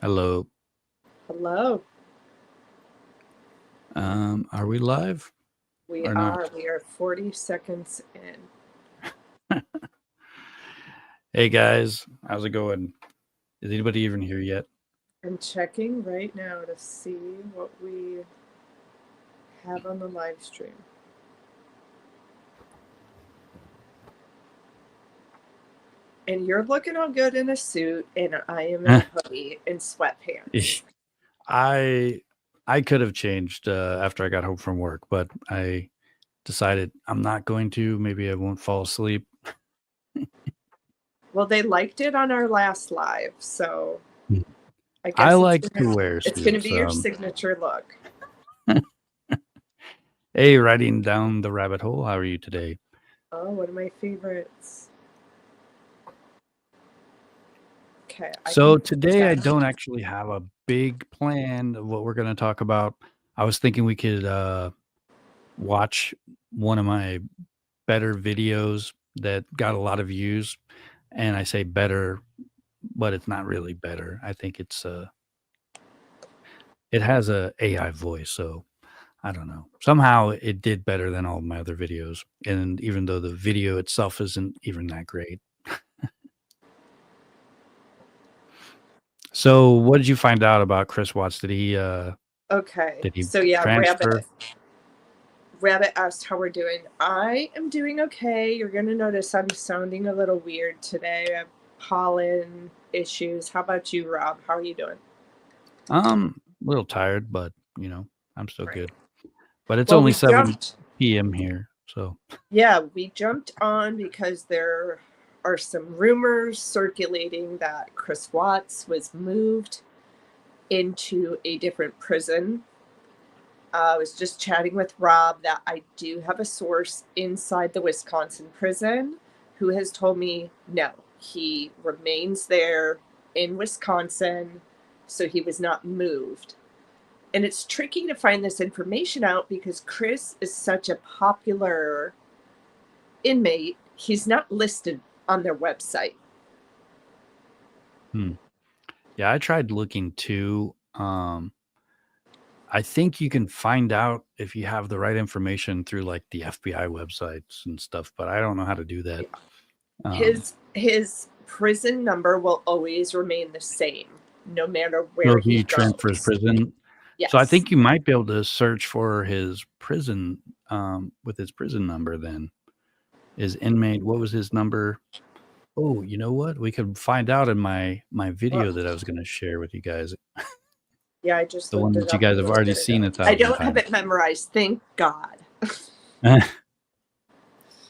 Hello. Hello. Are we live We or not? are. We are 40 seconds in. Hey guys, how's it going? Is anybody even here yet? I'm checking right now to see what we have on the live stream. And you're looking all good in a suit, and I am in a hoodie and sweatpants. I I could have changed after I got home from work, but I decided I'm not going to. Maybe I won't fall asleep. Well, they liked it on our last live, so I I guess like to wear it's gonna suits. be your signature look. Hey, riding down the rabbit hole. How are you today? Oh, one of my favorites. Okay, I So can today I don't actually have a big plan of what we're going to talk about. I was thinking we could watch one of my better videos that got a lot of views, and I say better, but it's not really better. I think it has a AI voice, so I don't know. Somehow it did better than all my other videos, and even though the video itself isn't even that great. So, what did you find out about Chris Watts? Okay, did he so yeah, transfer? Rabbit asked how we're doing. I am doing okay. You're going to notice I'm sounding a little weird today. I have pollen issues. How about you, Rob? How are you doing? A little tired, but I'm still Right. good. But it's Well, only we 7 jumped. p.m. here, so Yeah, we jumped on because there are some rumors circulating that Chris Watts was moved into a different prison. I was just chatting with Rob that I do have a source inside the Wisconsin prison who has told me no, he remains there in Wisconsin, so he was not moved. And it's tricky to find this information out because Chris is such a popular inmate, he's not listed on their website. yeah, I tried looking too. I think you can find out if you have the right information through like the FBI websites and stuff, but I don't know how to do that. His prison number will always remain the same no matter So where if he he transfers goes. prison, so I Yes. think you might be able to search for his prison with his prison number. Then his inmate. What was his number? Oh, you know what? We could find out in my Well, video that I was going to share with you guys. yeah, I just The one looked it that you up a guys have little already bit seen ago. a I thousand don't have times. it memorized, thank God.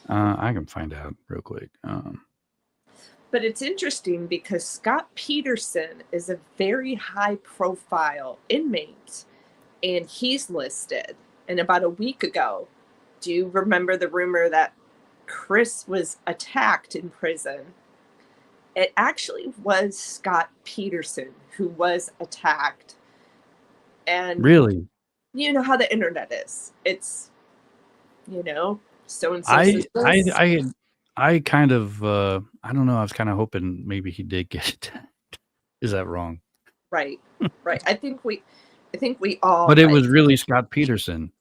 I can find out real quick. But it's interesting because Scott Peterson is a very high profile inmate and he's listed. And about a week ago, do you remember the rumor that Chris was attacked in prison? It actually was Scott Peterson who was attacked. And Really, you know how the internet is. It's, so and so I says I this. I I kind of I don't know. I was kind of hoping maybe he did get it. Is that wrong? Right. Right. I think we all But it was like really Scott Peterson.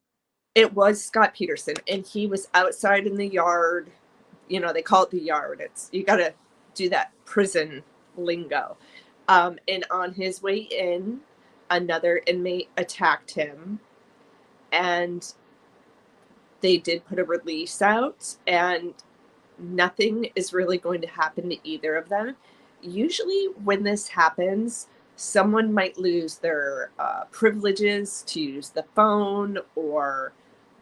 it was Scott Peterson and he was outside in the yard. They call it the yard. It's you got to do that prison lingo. And on his way in, another inmate attacked him and they did put a release out and nothing is really going to happen to either of them. Usually, when this happens, someone might lose their privileges to use the phone or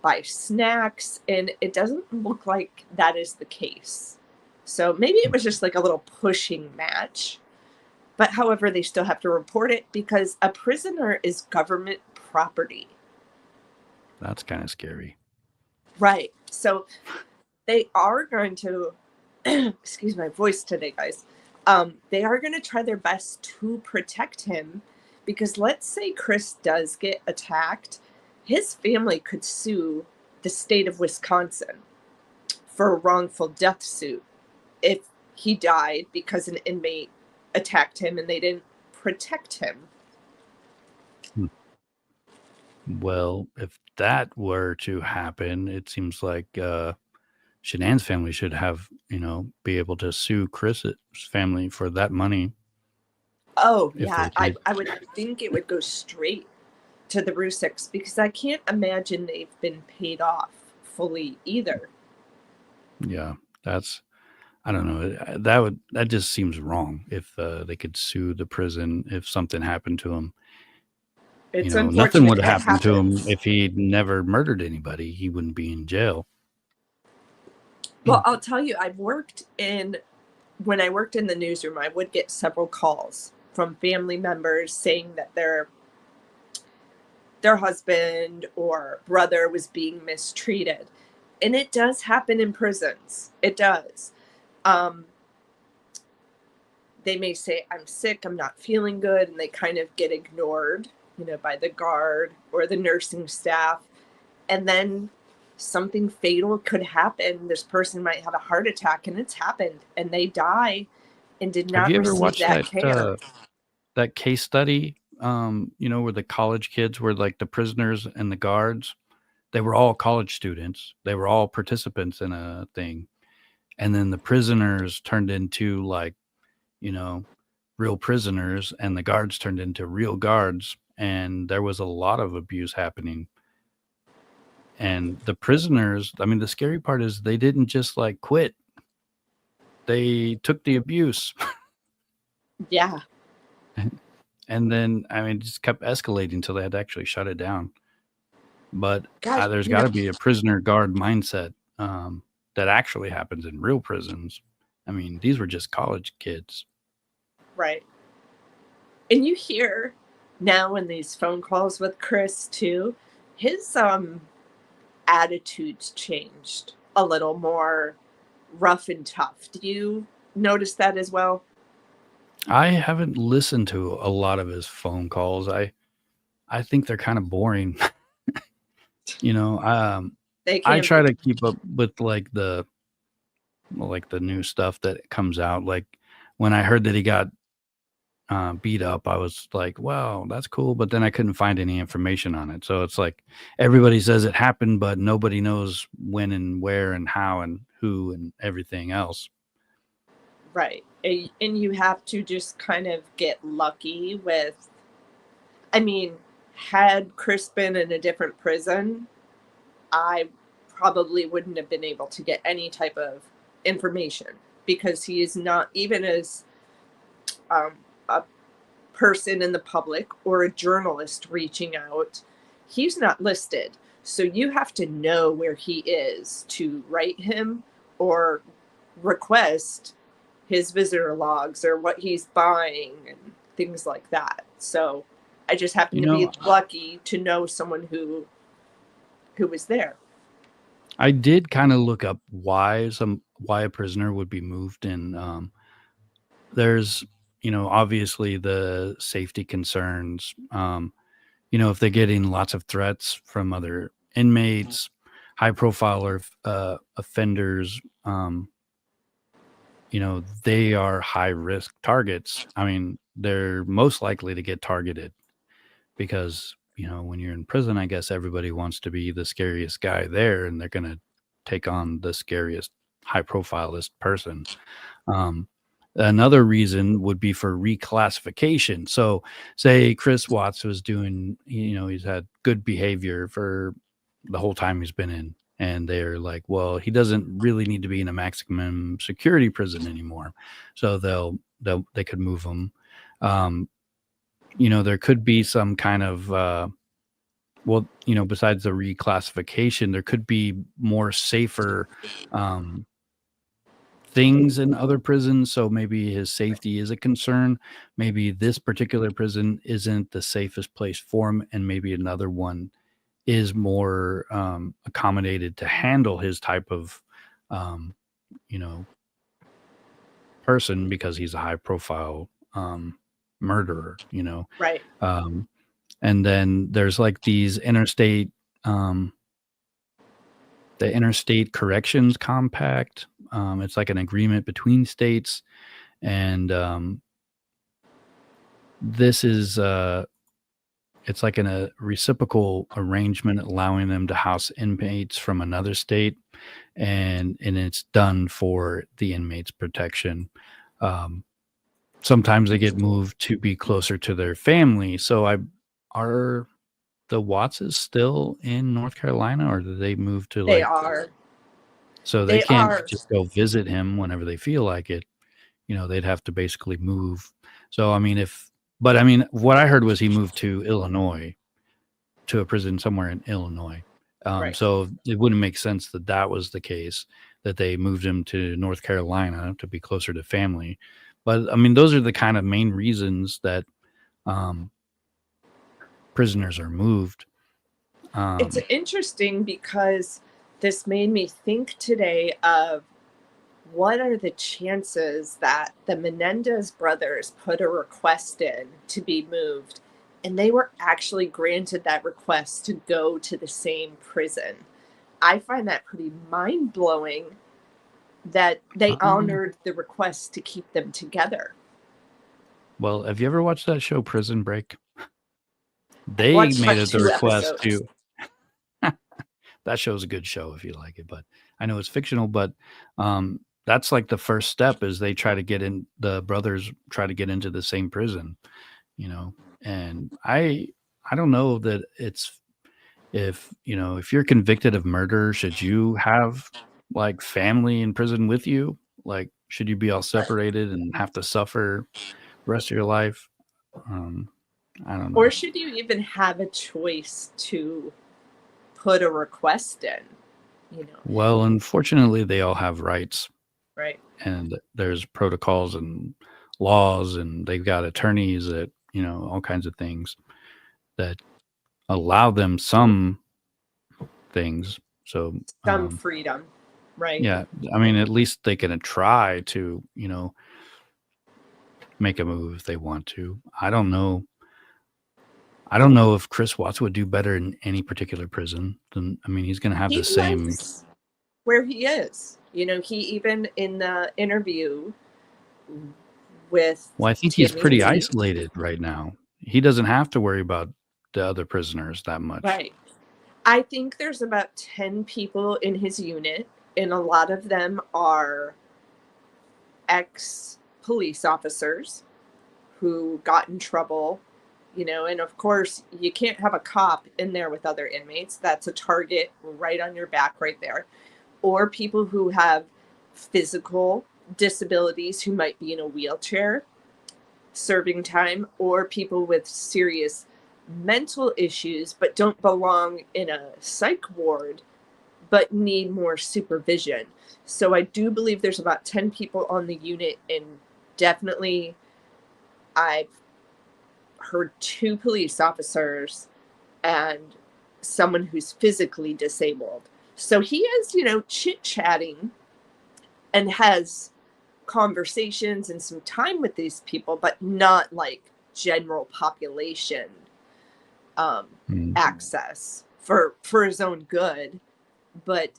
buy snacks, and it doesn't look like that is the case. So maybe it was just like a little pushing match. But however, they still have to report it because a prisoner is government property. That's kind of scary. Right. So they are going to, excuse my voice today, guys. They are going to try their best to protect him because let's say Chris does get attacked, his family could sue the state of Wisconsin for a wrongful death suit if he died because an inmate attacked him and they didn't protect him. Hmm. Well, if that were to happen, it seems like Shanann's family should have, be able to sue Chris's family for that money Oh, if yeah. they could. I would think it would go straight to the Rusiks because I can't imagine they've been paid off fully either. Yeah, that's I don't know. That just seems wrong if they could sue the prison if something happened to him. It's Nothing unfortunate. would It happen to him happens. if he'd never murdered anybody. He wouldn't be in jail. Well, I'll tell you, when I worked in the newsroom, I would get several calls from family members saying that their husband or brother was being mistreated. And it does happen in prisons. It does. Um, they may say, I'm sick, I'm not feeling good, and they kind of get ignored, by the guard or the nursing staff. And then something fatal could happen. This person might have a heart attack, and it's happened, and they die and did Have not you ever receive watched that care. that case study? Where the college kids were like the prisoners and the guards. They were all college students. They were all participants in a thing, and then the prisoners turned into like you know real prisoners, and the guards turned into real guards, and there was a lot of abuse happening. And the prisoners, I mean, the scary part is they didn't just like quit. They took the abuse. Yeah. And then, I mean, it just kept escalating until they had to actually shut it down. But Gosh, there's got to be a prisoner guard mindset that actually happens in real prisons. I mean, these were just college kids. right. And you hear now in these phone calls with Chris too, his attitudes changed a little more rough and tough. Do you notice that as well? I haven't listened to a lot of his phone calls. I think they're kind of boring. you know, um, They I can try be. to keep up with like the new stuff that comes out. Like when I heard that he got beat up, I was like, "Wow, that's cool." But then I couldn't find any information on it. So it's like everybody says it happened, but nobody knows when and where and how and who and everything else. Right. And you have to just kind of get lucky with, I mean, had Chris been in a different prison, I probably wouldn't have been able to get any type of information because he is not, even as a person in the public or a journalist reaching out, he's not listed. So you have to know where he is to write him or request his visitor logs or what he's buying and things like that. So I just happen You to be know, lucky to know someone who was there. I did kind of look up why a prisoner would be moved, and there's obviously the safety concerns. If they're getting lots of threats from other inmates, high profile or offenders, they are high risk targets. I mean, they're most likely to get targeted because, when you're in prison, I guess everybody wants to be the scariest guy there, and they're going to take on the scariest, high profilest person. Um, Another reason would be for reclassification. So, say Chris Watts was doing, he's had good behavior for the whole time he's been in, and they're like, well, he doesn't really need to be in a maximum security prison anymore. So they could move him. Um, there could be some kind of besides the reclassification, there could be more safer um, things in other prisons. So maybe his safety is a concern. Maybe this particular prison isn't the safest place for him, and maybe another one is more accommodated to handle his type of, um, you know, person because he's a high profile murderer. Right. Um, and then there's like these um, the interstate corrections compact. It's like an agreement between states, and this is it's like a reciprocal arrangement allowing them to house inmates from another state, and it's done for the inmates' protection. Um, Sometimes they get moved to be closer to their family. So I are the Wattses still in North Carolina, or do they move to They like are. so they They can't are. just go visit him whenever they feel like it? They'd have to basically move. So I mean, if but I mean, what I heard was he moved to Illinois, to a prison somewhere in Illinois. Right. So it wouldn't make sense that that was the case, that they moved him to North Carolina to be closer to family. But I mean, those are the kind of main reasons that um, prisoners are moved. It's Um, interesting because this made me think today of what are the chances that the Menendez brothers put a request in to be moved and they were actually granted that request to go to the same prison? I find that pretty mind blowing that they um, honored the request to keep them together. well, have you ever watched that show Prison Break? I've They watched made like it the two request episodes. to. That show's a good show if you like it, but I know it's fictional, but that's like the first step is they try to get in the brothers try to get into the same prison, you know. And I don't know that it's if you're convicted of murder, should you have like family in prison with you? Like should you be all separated and have to suffer the rest of your life? Um I don't Or know. should you even have a choice to put a request in? You know, Well, unfortunately they all have rights, right? and there's protocols and laws, and they've got attorneys that all kinds of things that allow them some things. So Some freedom, right? yeah, I mean, at least they can try to make a move if they want to. I don't know if Chris Watts would do better in any particular prison. Than I mean, he's going to have He the same. likes where he is. You know, he even in the interview with Well, I think he's Timmy pretty Lee, isolated right now. He doesn't have to worry about the other prisoners that much. right? I think there's about 10 people in his unit, and a lot of them are ex police officers who got in trouble, and of course, you can't have a cop in there with other inmates. That's a target right on your back, right there. Or people who have physical disabilities who might be in a wheelchair serving time, or people with serious mental issues but don't belong in a psych ward but need more supervision. So I do believe there's about 10 people on the unit, and definitely I've heard two police officers and someone who's physically disabled. So he is, chit chatting and has conversations and some time with these people, but not like general population um, Mm. access for his own good. But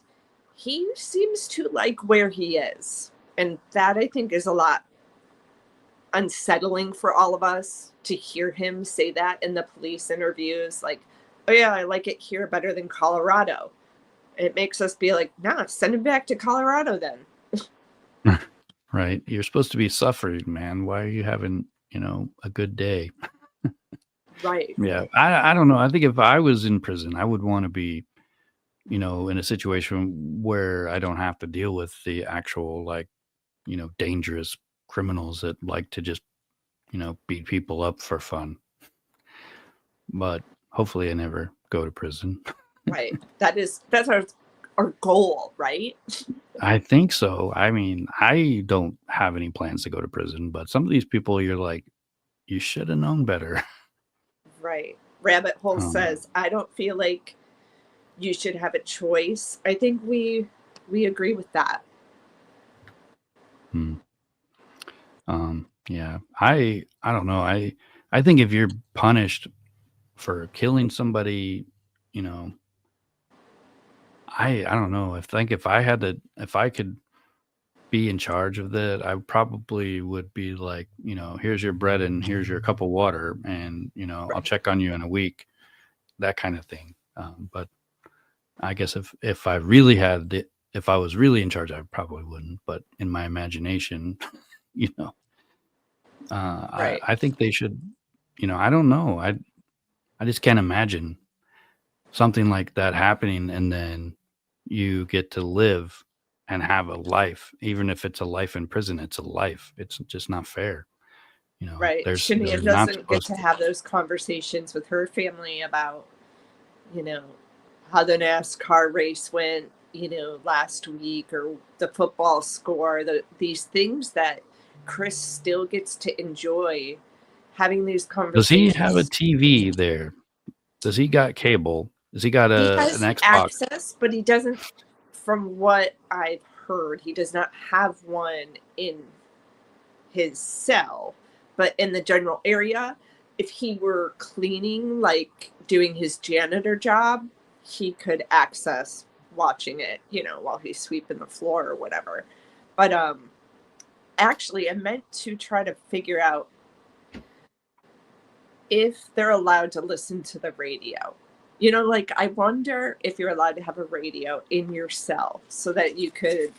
he seems to like where he is, and that I think is a lot unsettling for all of us to hear him say that in the police interviews, like, oh yeah, I like it here better than Colorado. It makes us be like, nah, send him back to Colorado then. Right. You're supposed to be suffering, man. Why are you having, a good day? Right. Yeah. I don't know. I think if I was in prison, I would want to be, in a situation where I don't have to deal with the actual, like, dangerous criminals that like to just, beat people up for fun. But hopefully I never go to prison. Right. That's our goal, right? I think so. I mean, I don't have any plans to go to prison, but some of these people you're like, you should have known better. Right. Rabbit Hole Um, says, I don't feel like you should have a choice. I think we agree with that. hmm. Yeah. I don't know. I think if you're punished for killing somebody, you know, I don't know. I think if I could be in charge of that, I probably would be like, here's your bread and here's your cup of water, and I'll Right. check on you in a week, that kind of thing. But I guess if I was really in charge, I probably wouldn't. But in my imagination, you know, Right. I think they should. I don't know. I just can't imagine something like that happening, and then you get to live and have a life, even if it's a life in prison. It's a life. It's just not fair. Right. Shania They're not doesn't get supposed to to. have those conversations with her family about, you know, how the NASCAR race went, last week, or the football score, these things that Chris still gets to enjoy having these Does he have a conversations. TV there? Does he got cable? Does he got He an has Xbox? access, but he doesn't, from what I've heard, he does not have one in his cell, but in the general area. If he were cleaning, like doing his janitor job, he could access watching it, while he's sweeping the floor or whatever. But actually, I meant to try to figure out if they're allowed to listen to the radio. Like, I wonder if you're allowed to have a radio in your cell so that you could.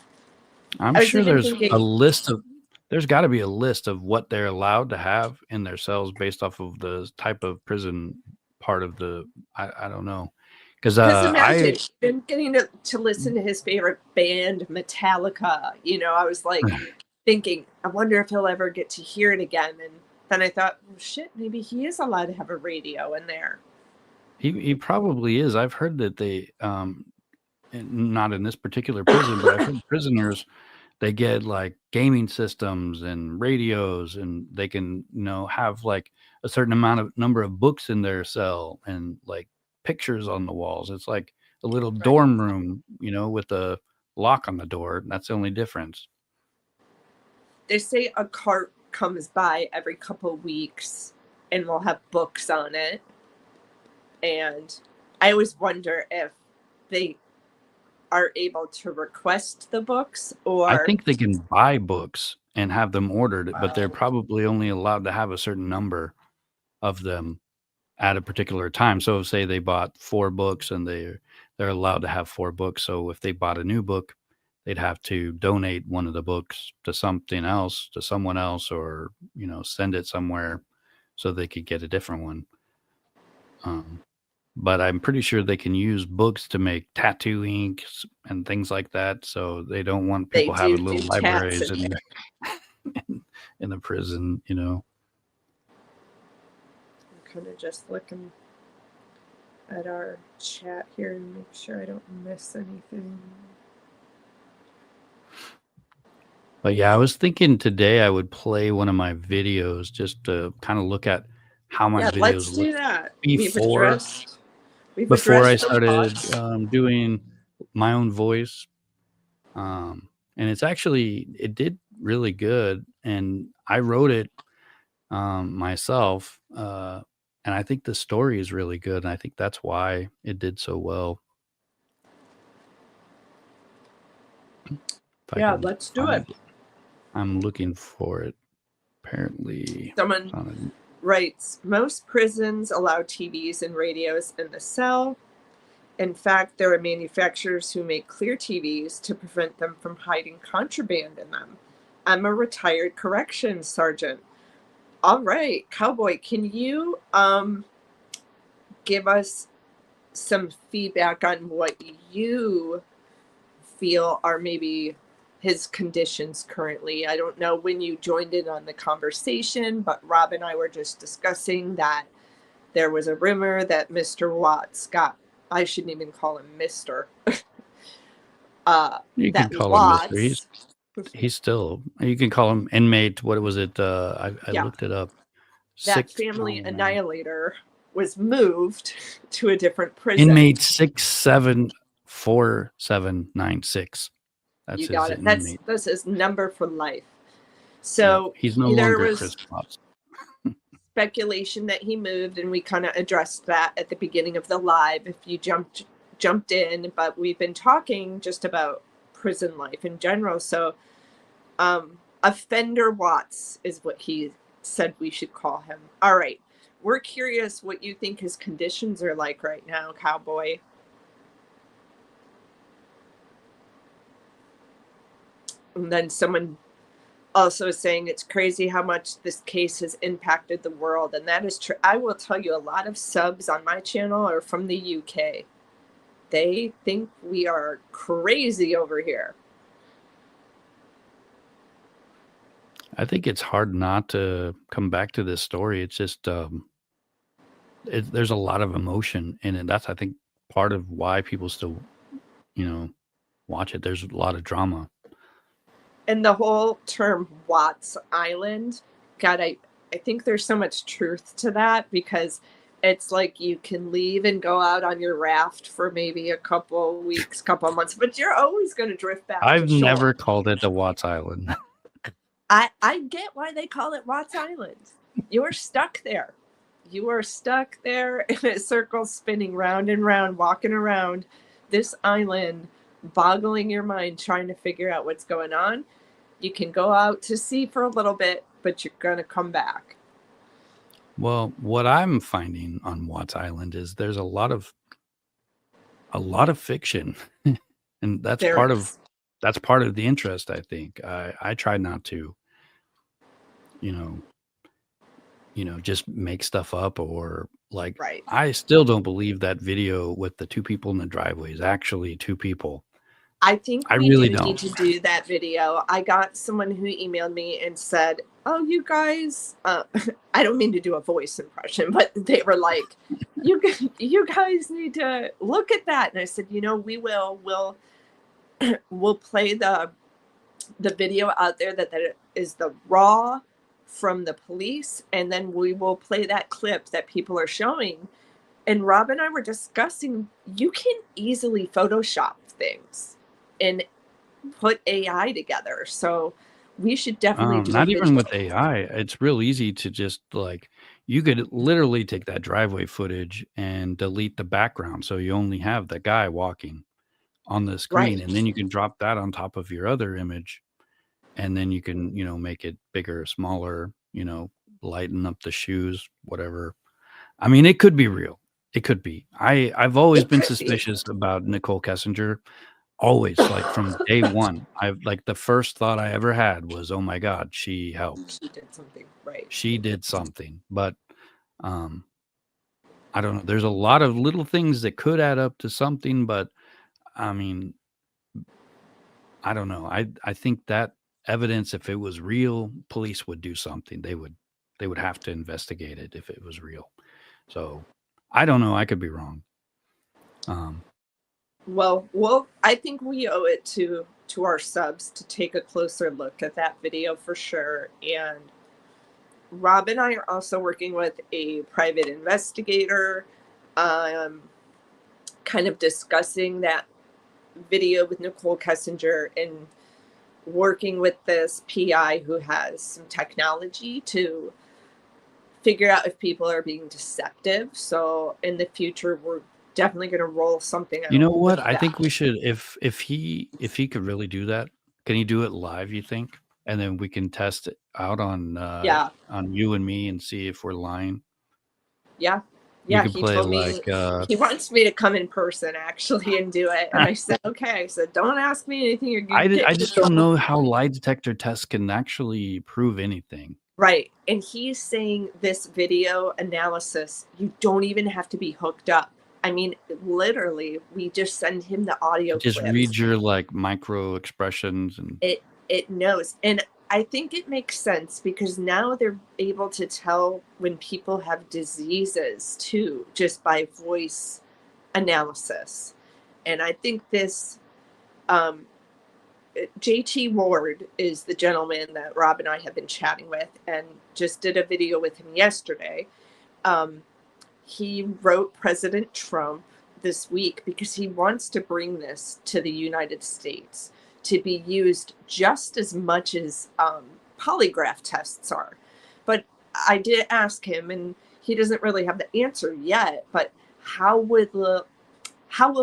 I'm I was sure even there's a thinking, list of there's got to be a list of what they're allowed to have in their cells based off of the type of prison part of the. I don't know, because because I imagine him getting to listen to his favorite band, Metallica. I was like thinking, I wonder if he'll ever get to hear it again. And then I thought, well, shit, maybe he is allowed to have a radio in there. he probably is. I've heard that they not in this particular prison, but I've heard prisoners, they get like gaming systems and radios, and they can have like a certain amount of number of books in their cell, and like pictures on the walls. It's like a little Right. dorm room, with a lock on the door. That's the only difference. They say a cart comes by every couple weeks and will have books on it. And I always wonder if they are able to request the books I or. think they can buy books and have them ordered, but they're Wow. probably only allowed to have a certain number of them at a particular time. So say they bought 4 books, and they're allowed to have 4 books. So if they bought a new book, they'd have to donate one of the books to something else, to someone else, or, send it somewhere so they could get a different one. Um, but I'm pretty sure they can use books to make tattoo inks and things like that. So they don't want They people do having do little tats libraries in in there. in the prison. I'm kind of just looking at our chat here and make sure I don't miss anything. But yeah, I was thinking today I would play one of my videos just to kind of look at how my Yeah, videos let's do looked that. before We've before I addressed the started loss. doing my own voice. And it did really good, and I wrote it myself. And I think the story is really good, and I think that's why it did so well. If I Yeah, can let's do find it. it, I'm looking for it. Apparently, it's Someone on writes, most prisons allow TVs and radios in the cell. In fact, there are manufacturers who make clear TVs to prevent them from hiding contraband in them. I'm a retired corrections sergeant. All right, Cowboy, can you give us some feedback on what you feel are maybe his conditions currently? I don't know when you joined in on the conversation, but Rob and I were just discussing that there was a rumor that Mr. Watts got, I shouldn't even call him Mr. You That could call him Mister. Watts, He's still. You can call him inmate. What was it? I yeah, looked it up. that Six family annihilator was moved to a different prison. inmate 674796. That's You his got it. That's inmate. his number for life. Yep. So He's no there longer Chris was Potts. speculation that he moved, and we kind of addressed that at the beginning of the live if you jumped in, but we've been talking just about prison life in general. So Offender Watts is what he said we should call him. All right. We're curious what you think his conditions are like right now, cowboy. And then someone also saying it's crazy how much this case has impacted the world. And that is true. I will tell you, a lot of subs on my channel are from the UK. They think we are crazy over here. I think it's hard not to come back to this story. It's just there's a lot of emotion in it. That's, I think, part of why people still, watch it. There's a lot of drama. And the whole term Watts Island, God, I think there's so much truth to that, because it's like you can leave and go out on your raft for maybe a couple weeks, couple months, but you're always going to drift back to I've shore. never called it the Watts Island. I get why they call it Watts Island. You're stuck there. You are stuck there in a circle, spinning round and round, walking around this island, boggling your mind, trying to figure out what's going on. You can go out to sea for a little bit, but you're going to come back. Well, what I'm finding on Watts Island is there's a lot of fiction, and that's There part is. of the interest. I think I try not to, you know, just make stuff up, or like, Right. I still don't believe that video with the two people in the driveway is actually two people. I think I we really do need don't. to do that video. I got someone who emailed me and said, "Oh, you guys," I don't mean to do a voice impression, but they were like, "You guys need to look at that." And I said, "We will. We'll play the video out there that is the raw from the police, and then we will play that clip that people are showing." And Rob and I were discussing, you can easily Photoshop things and put AI together. So we should definitely do a Not even video. with AI. It's real easy to just, like, you could literally take that driveway footage and delete the background, so you only have the guy walking on the screen, Right. and then you can drop that on top of your other image, and then you can, make it bigger, smaller, lighten up the shoes, whatever. I mean, it could be real. It could be. I've always It been could be. suspicious about Nicole Kessinger. Always, like, from day one. I've like, the first thought I ever had was, "Oh my god, she helped. She did something. Right. She did something." But, um, I don't know. There's a lot of little things that could add up to something, but, I mean, I don't know. I think that evidence, if it was real, police would do something. They would have to investigate it if it was real. So, I don't know. I could be wrong. Um, Well, I think we owe it to our subs to take a closer look at that video for sure. And Rob and I are also working with a private investigator, um, kind of discussing that video with Nicole Kessinger and working with this PI who has some technology to figure out if people are being deceptive. So in the future, we're definitely going to roll something you out know with what? I think we that. should, if he could really do that, can he do it live, you think? And then we can test it out Yeah. on you and me and see if we're lying. Yeah. We Yeah. could He play told me like he wants me to come in person actually and do it. And I said, okay. I said, don't ask me anything. You're going to I get me in just don't trouble. know how lie detector tests can actually prove anything. Right. And he's saying this video analysis, you don't even have to be hooked up. I mean, literally, we just send him the audio It just clips. reads your, like, micro expressions and It knows. And I think it makes sense because now they're able to tell when people have diseases too, just by voice analysis. And I think this um, JT Ward is the gentleman that Rob and I have been chatting with, and just did a video with him yesterday. Um, he wrote President Trump this week because he wants to bring this to the United States to be used just as much as polygraph tests are. But I did ask him, and he doesn't really have the answer yet. But how will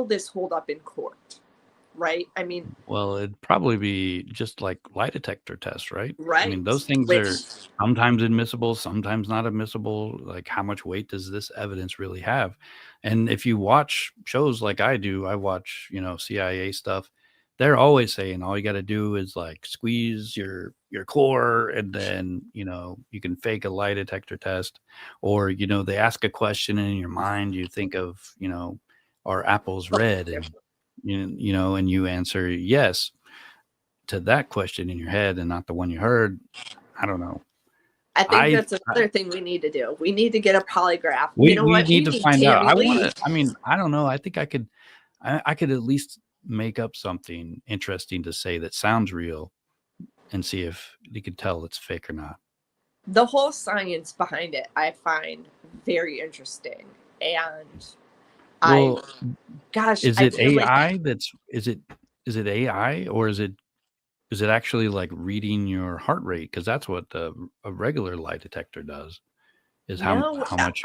this hold up in court? right? I mean, Well, it'd probably be just like lie detector tests, right? I mean, right. those things Which, are sometimes admissible, sometimes not admissible. Like, how much weight does this evidence really have? And if you watch shows like I do, I watch, CIA stuff. They're always saying all you got to do is like squeeze your core, and then you can fake a lie detector test, or they ask a question and in your mind you think of are apples red, and and you answer yes to that question in your head and not the one you heard. I don't know. I think I, that's I another thing we need to do. We need to get a polygraph. You know we what? need We to need find out. Tammy I want Lee. to. I mean, I don't know. I think I could at least make up something interesting to say that sounds real and see if you could tell it's fake or not. The whole science behind it, I find very interesting. And I, Well, gosh, is I it feel like AI that's is it AI, or is it actually like reading your heart rate? Because that's what a regular lie detector does. Is no, how much.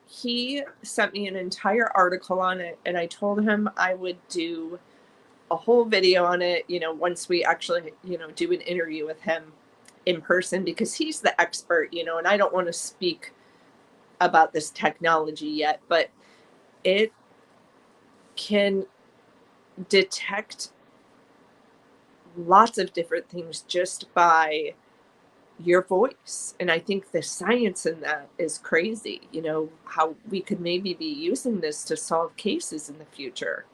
he sent me an entire article on it, and I told him I would do a whole video on it, once we actually, do an interview with him in person, because he's the expert, and I don't want to speak about this technology yet, but it can detect lots of different things just by your voice. And I think the science in that is crazy, how we could maybe be using this to solve cases in the future.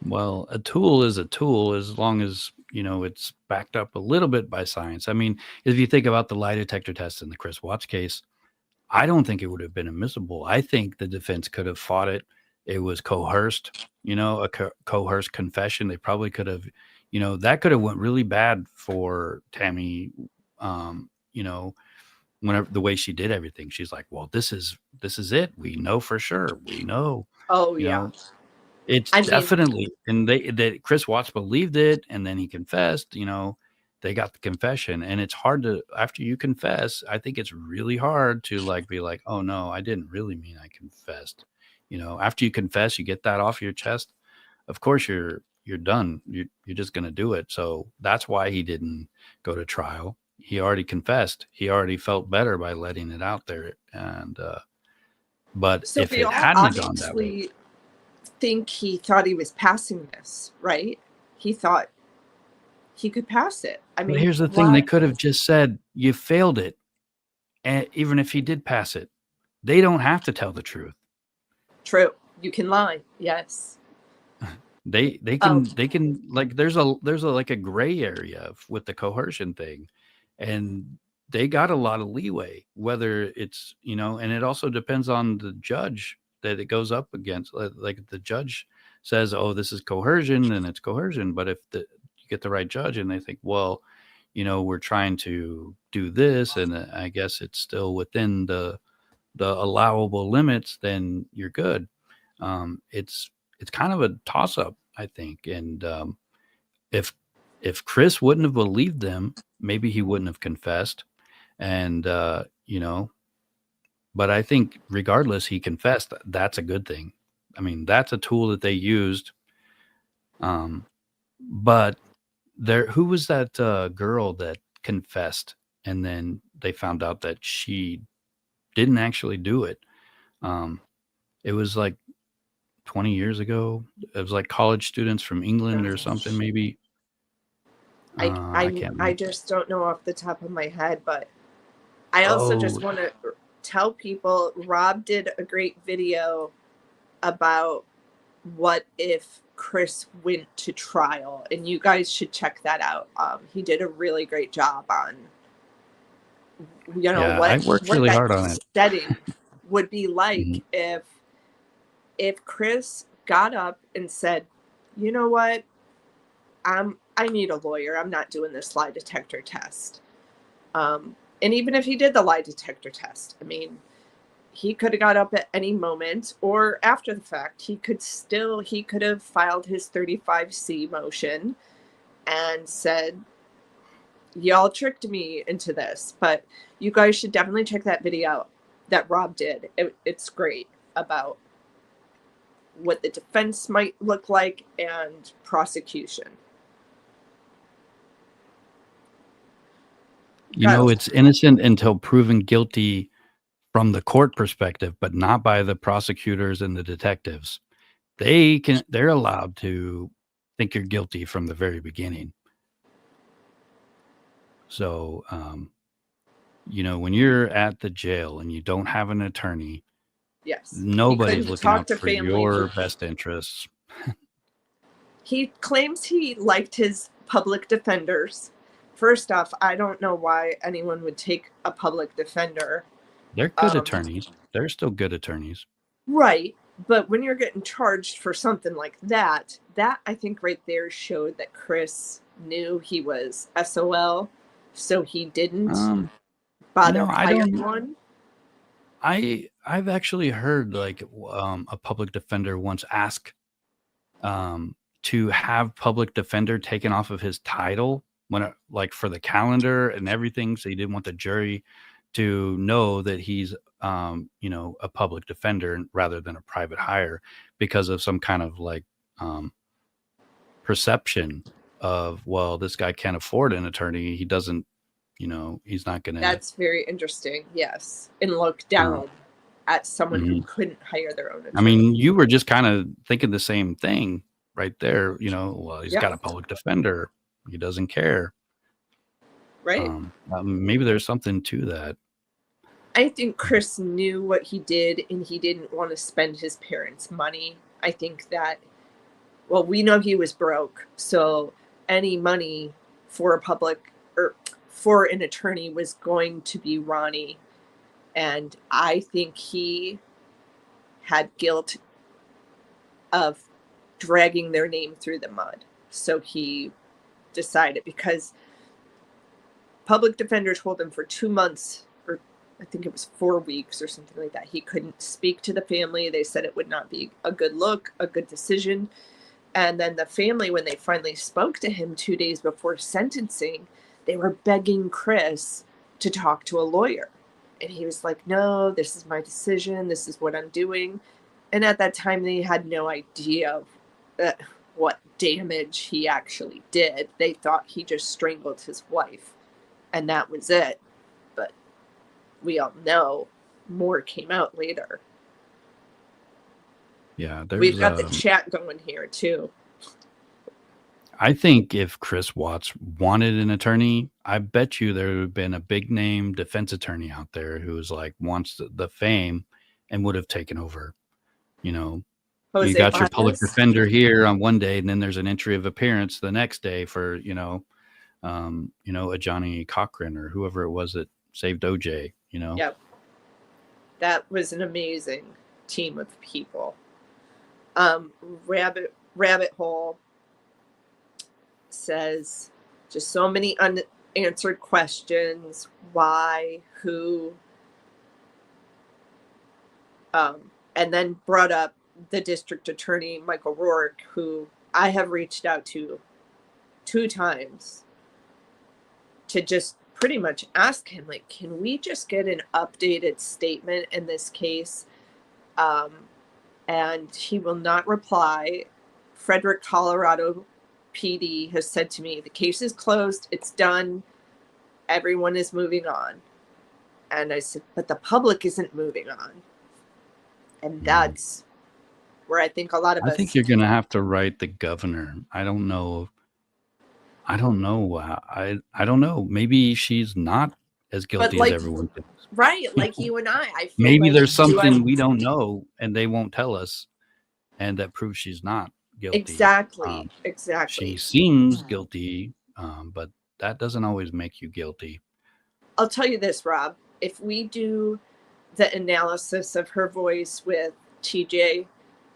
Well, a tool is a tool as long as, it's backed up a little bit by science. I mean, if you think about the lie detector test in the Chris Watts case, I don't think it would have been admissible. I think the defense could have fought it. It was coerced, a coerced confession. They probably could have, that could have went really bad for Tammy. Um, you know, Whenever the way she did everything, she's like, "Well, this is it. We know for sure. We know." Oh, You yeah. know, it's I mean, definitely, and they Chris Watts believed it, and then he confessed, they got the confession, and it's hard to after you confess, I think it's really hard to, like, be like, "Oh, no, I didn't really mean I confessed." After you confess, you get that off your chest, of course you're done. You're just gonna do it, so that's why he didn't go to trial. He already confessed. He already felt better by letting it out there, and, but so if we it all hadn't gone that way. obviously think he thought he was passing this, right? He thought he could pass it. I But mean, here's the thing, they what? could have just said, "You failed it," and even if he did pass it, they don't have to tell the truth. True. You can lie. Yes. Oh, They can like, there's a like a gray area with the coercion thing, and they got a lot of leeway, whether it's, and it also depends on the judge that it goes up against. Like, if the judge says, "Oh, this is coercion," then it's coercion. But if you get the right judge and they think, "Well, we're trying to do this, and I guess it's still within the allowable limits," then you're good. It's kind of a toss up, I think. And if if Chris wouldn't have believed them, maybe he wouldn't have confessed. And but I think regardless, he confessed. That's a good thing. I mean, that's a tool that they used. Um, but who was that girl that confessed, and then they found out that she didn't actually do it? Um, it was like 20 years ago. It was like college students from England or something, gosh. maybe. I can't I remember. just don't know off the top of my head, but I also Oh, just want to tell people Rob did a great video about what if Chris went to trial, and you guys should check that out. He did a really great job on, yeah, I worked what really that hard on it. setting would be Mhm. like if Chris got up and said, "You know what? I need a lawyer. I'm not doing this lie detector test." And even if he did the lie detector test, I mean, he could have got up at any moment or after the fact. He could have filed his 35C motion and said, "Y'all tricked me into this." But you guys should definitely check that video out that Rob did. It's great about what the defense might look like, and prosecution. You know, it's innocent until proven guilty from the court perspective, but not by the prosecutors and the detectives. They're allowed to think you're guilty from the very beginning. So, you know, when you're at the jail and you don't have an attorney, Yes. He nobody's couldn't looking talk out to for family. your best interests. He claims he liked his public defenders. First off, I don't know why anyone would take a public defender. They're good attorneys. They're still good attorneys. Right. But when you're getting charged for something like that I think right there showed that Chris knew he was SOL, so he didn't bother hiring one. I've actually heard like a public defender once ask to have public defender taken off of his title like for the calendar and everything, so he didn't want the jury to know that he's you know, a public defender rather than a private hire, because of some kind of like perception of, well, this guy can't afford an attorney, he doesn't, you know, he's not gonna. That's very interesting. Yes, and look down at someone who couldn't hire their own attorney. I mean, you were just kind of thinking the same thing right there. You know, well, he's got a public defender, he doesn't care. Right. Maybe there's something to that. I think Chris knew what he did, and he didn't want to spend his parents' money. I think that, well, we know he was broke, so any money for a public or for an attorney was going to be Ronnie. And I think he had guilt of dragging their name through the mud. So he decided, because public defender told him for 2 months, or I think it was 4 weeks or something like that, he couldn't speak to the family. They said it would not be a good look, a good decision. And then the family, when they finally spoke to him 2 days before sentencing, they were begging Chris to talk to a lawyer. And he was like, no, this is my decision. This is what I'm doing. And at that time, they had no idea what damage he actually did. They thought he just strangled his wife, and that was it. But we all know more came out later. Yeah, we've got the chat going here too. I think if Chris Watts wanted an attorney, I bet you there would have been a big name defense attorney out there who was like, wants the fame and would have taken over. You know, you got your public defender here on one day, and then there's an entry of appearance the next day for, you know, a Johnny Cochran or whoever it was that saved OJ, you know? Yep. That was an amazing team of people. Rabbit Hole says, just so many unanswered questions. Why? Who? And then brought up the district attorney, Michael Rourke, who I have reached out to 2 times to just pretty much ask him, like, can we just get an updated statement in this case? And he will not reply. Frederick, Colorado PD has said to me, the case is closed, it's done, everyone is moving on. And I said, but the public isn't moving on. And that's where I think a lot of us... I think you're going to have to write the governor. I don't know. I don't know. Maybe she's not as guilty as everyone thinks. Right, like you and I feel maybe like there's something we don't know and they won't tell us, and that proves she's not guilty. Exactly. She seems guilty, but that doesn't always make you guilty. I'll tell you this, Rob. If we do the analysis of her voice with TJ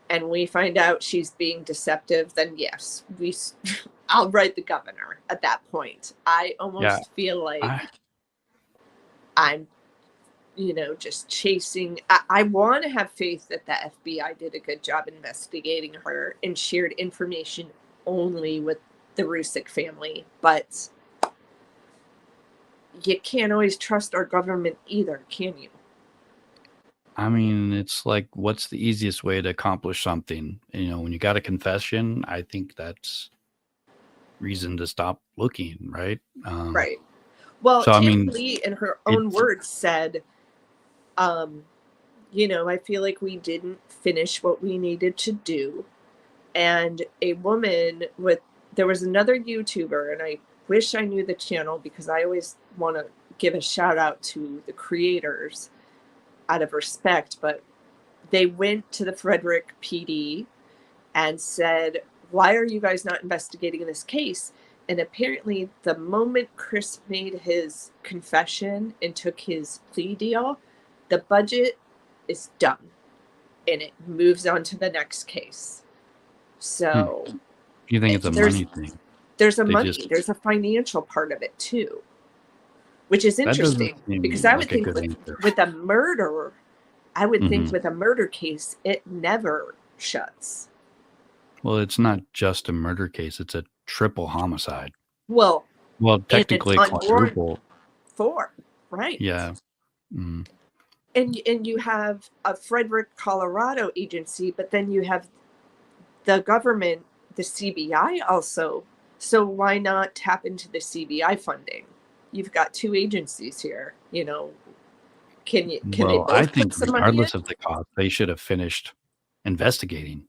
and we find out she's being deceptive, then yes, I'll write the governor at that point. I almost feel like I'm, just chasing. I want to have faith that the FBI did a good job investigating her and shared information only with the Rusick family, but you can't always trust our government either, can you? I mean, it's like, what's the easiest way to accomplish something? You know, when you got a confession, I think that's reason to stop looking, right? Right. Well, So I Tammy mean, Lee, in her own it's words, said, you know, I feel like we didn't finish what we needed to do. And a woman with, there was another YouTuber, and I wish I knew the channel because I always want to give a shout out to the creators out of respect, but they went to the Frederick PD and said, why are you guys not investigating this case? And apparently, the moment Chris made his confession and took his plea deal, the budget is done and it moves on to the next case. So you think it's a money thing? there's a They just money, there's a financial part of it too, which is that doesn't interesting because seem I would like a think good answer. with a murder, I would think Mhm. with a murder case, it never shuts. Well, it's not just a murder case; it's a triple homicide. Well, Well, and it's technically unborn quadruple. for, right? Yeah. Mm. And you have a Frederick, Colorado agency, but then you have the government, the CBI also. So why not tap into the CBI funding? You've got two agencies here. You know, can they Well, I both put think some money in? regardless of the cost, they should have finished investigating.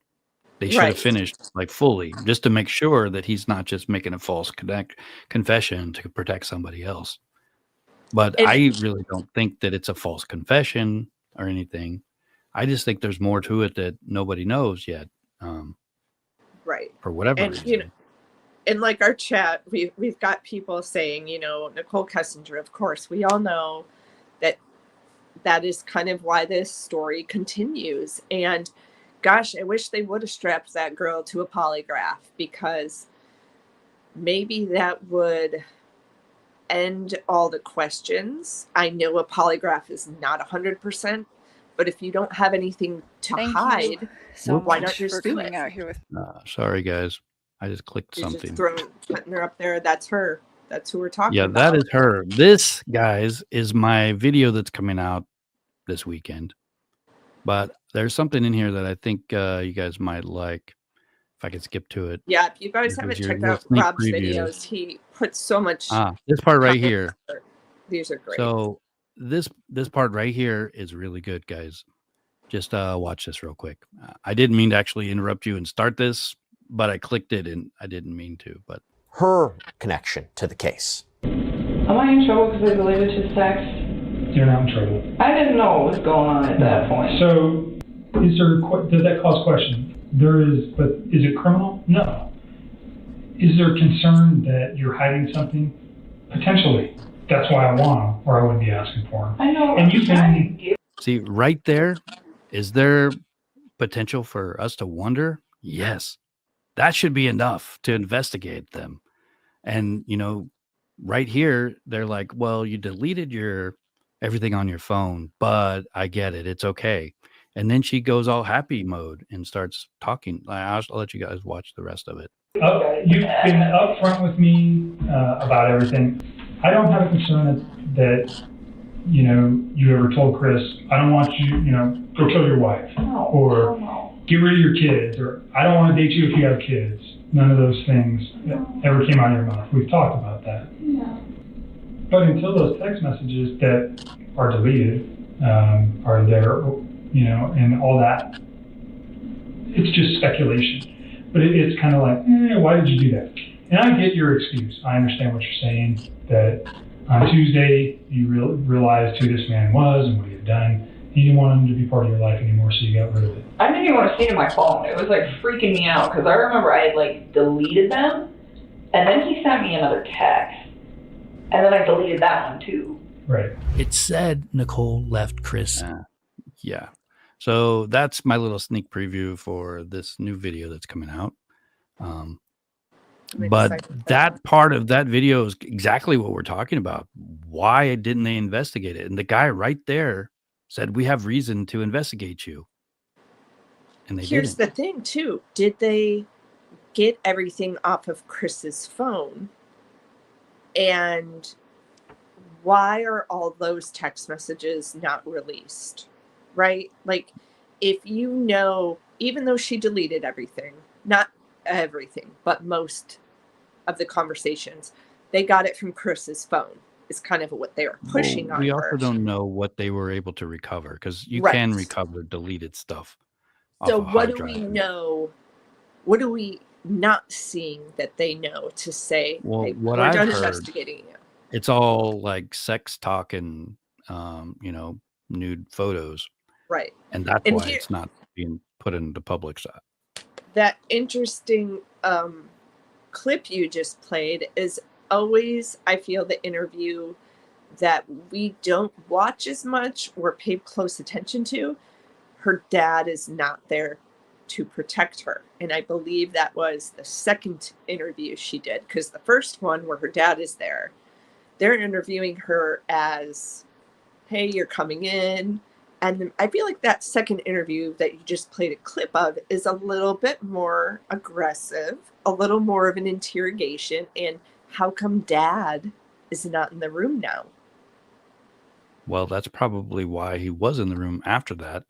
They should have Right. finished, like, fully, just to make sure that he's not just making a false confession to protect somebody else. But And I really don't think that it's a false confession or anything. I just think there's more to it that nobody knows yet, right. for whatever And you know, reason. in like our chat, we've got people saying, you know, Nicole Kessinger, of course, we all know that that is kind of why this story continues. And gosh, I wish they would have strapped that girl to a polygraph because maybe that would end all the questions. I know a polygraph is not 100%, but if you don't have anything to Thank you hide, so why not much for just do coming it? out here with Sorry, guys. I just clicked You're just something. putting her up there. That's her. That's who we're Yeah, talking that is about. her. This, guys, is my video that's coming out this weekend. But there's something in here that I think you guys might like. If I could skip to it. Yeah, if you guys This is haven't your checked little out sneak Rob's preview. videos, he puts so much This part right time here. effort. These are great. So this part right here is really good, guys. Just watch this real quick. I didn't mean to actually interrupt you and start this, but I clicked it and I didn't mean to. But her connection to the case. Am I in trouble because I deleted his text? You're not in trouble. I didn't know what was going on at that point. So, does that cause question? There is, but is it criminal? No. Is there concern that you're hiding something? Potentially. That's why I want them, or I wouldn't be asking for them. I know. And you've been. see, right there, is there potential for us to wonder? Yes. That should be enough to investigate them. And, you know, right here, they're like, well, you deleted your everything on your phone, but I get it. It's okay. And then she goes all happy mode and starts talking. I'll let you guys watch the rest of it. You've been upfront with me about everything. I don't have a concern that you ever told Chris, I don't want you, go kill your wife, or get rid of your kids, or I don't want to date you if you have kids. None of those things ever came out of your mouth. We've talked about that. Yeah. But until those text messages that are deleted are there, and all that, it's just speculation. But it's kind of like, why did you do that? And I get your excuse. I understand what you're saying, that on Tuesday you realized who this man was and what he had done. You didn't want him to be part of your life anymore, so you got rid of it. I didn't even want to see it in my phone. It was like freaking me out because I remember I had like deleted them, and then he sent me another text, and then I deleted that one too. Right. It said Nicole left Chris. Yeah. So that's my little sneak preview for this new video that's coming out. But that part of that video is exactly what we're talking about. Why didn't they investigate it? And the guy right there said, we have reason to investigate you. And they Here's didn't. the thing, too. Did they get everything off of Chris's phone? And why are all those text messages not released? right? Like, if you know, even though she deleted everything, not everything, but most of the conversations, they got it from Chris's phone, is kind of what they were Well, pushing on we also her. don't know what they were able to recover because you Right. can recover deleted stuff So off a what hard do we drive. know? What are we not seeing that they know to say, Well, hey, what we're I've done heard, investigating you? it's all like sex talk and, nude photos. Right. And that's And why here, it's not being put into the public's eye. that interesting clip you just played is always, I feel, the interview that we don't watch as much or pay close attention to. Her dad is not there to protect her. And I believe that was the second interview she did, because the first one where her dad is there, they're interviewing her as, hey, you're coming in. And then I feel like that second interview that you just played a clip of is a little bit more aggressive, a little more of an interrogation. And how come dad is not in the room now? Well, that's probably why he was in the room after that.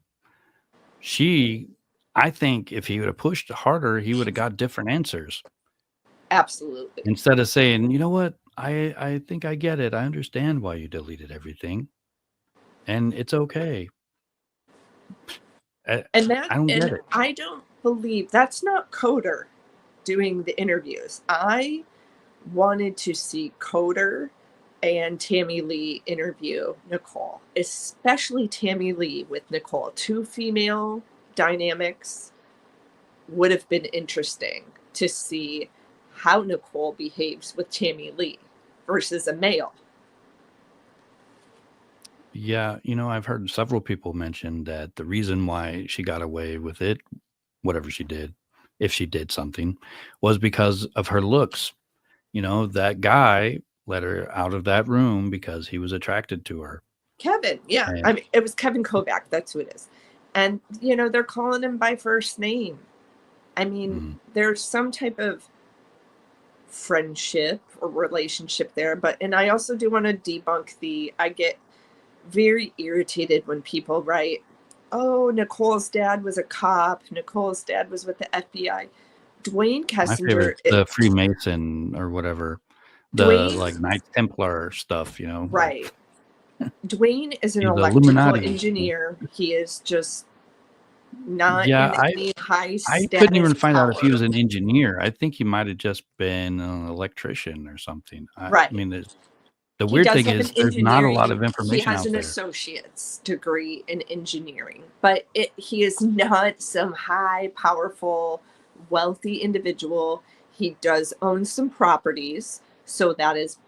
I think if he would have pushed harder, he would have got different answers. Absolutely. Instead of saying, you know what, I think I get it. I understand why you deleted everything. And it's okay. I don't get it. I don't believe that's not Coder doing the interviews. I wanted to see Coder and Tammy Lee interview Nicole, especially Tammy Lee with Nicole. Two female dynamics would have been interesting to see how Nicole behaves with Tammy Lee versus a male. Yeah, I've heard several people mention that the reason why she got away with it, whatever she did, if she did something, was because of her looks. That guy let her out of that room because he was attracted to her. Kevin, yeah. And I mean, it was Kevin Kovac. That's who it is. And, they're calling him by first name. I mean, there's some type of friendship or relationship there. And I also do want to debunk I get very irritated when people write, oh, Nicole's dad was a cop. Nicole's dad was with the FBI. Dwayne my Kessinger. favorite's the Freemason or whatever, the like Dwayne, Knights Templar stuff, like right. Dwayne is an he's electrical Illuminati. engineer. He is just not Yeah, in any high I couldn't even status find out if he power. was an engineer. I think he might have just been an electrician or something. I Right. mean, the He weird does thing have an is there's not a lot of he information has out an there. associate's degree in engineering, but he is not some high, powerful, wealthy individual. He does own some properties, so that is,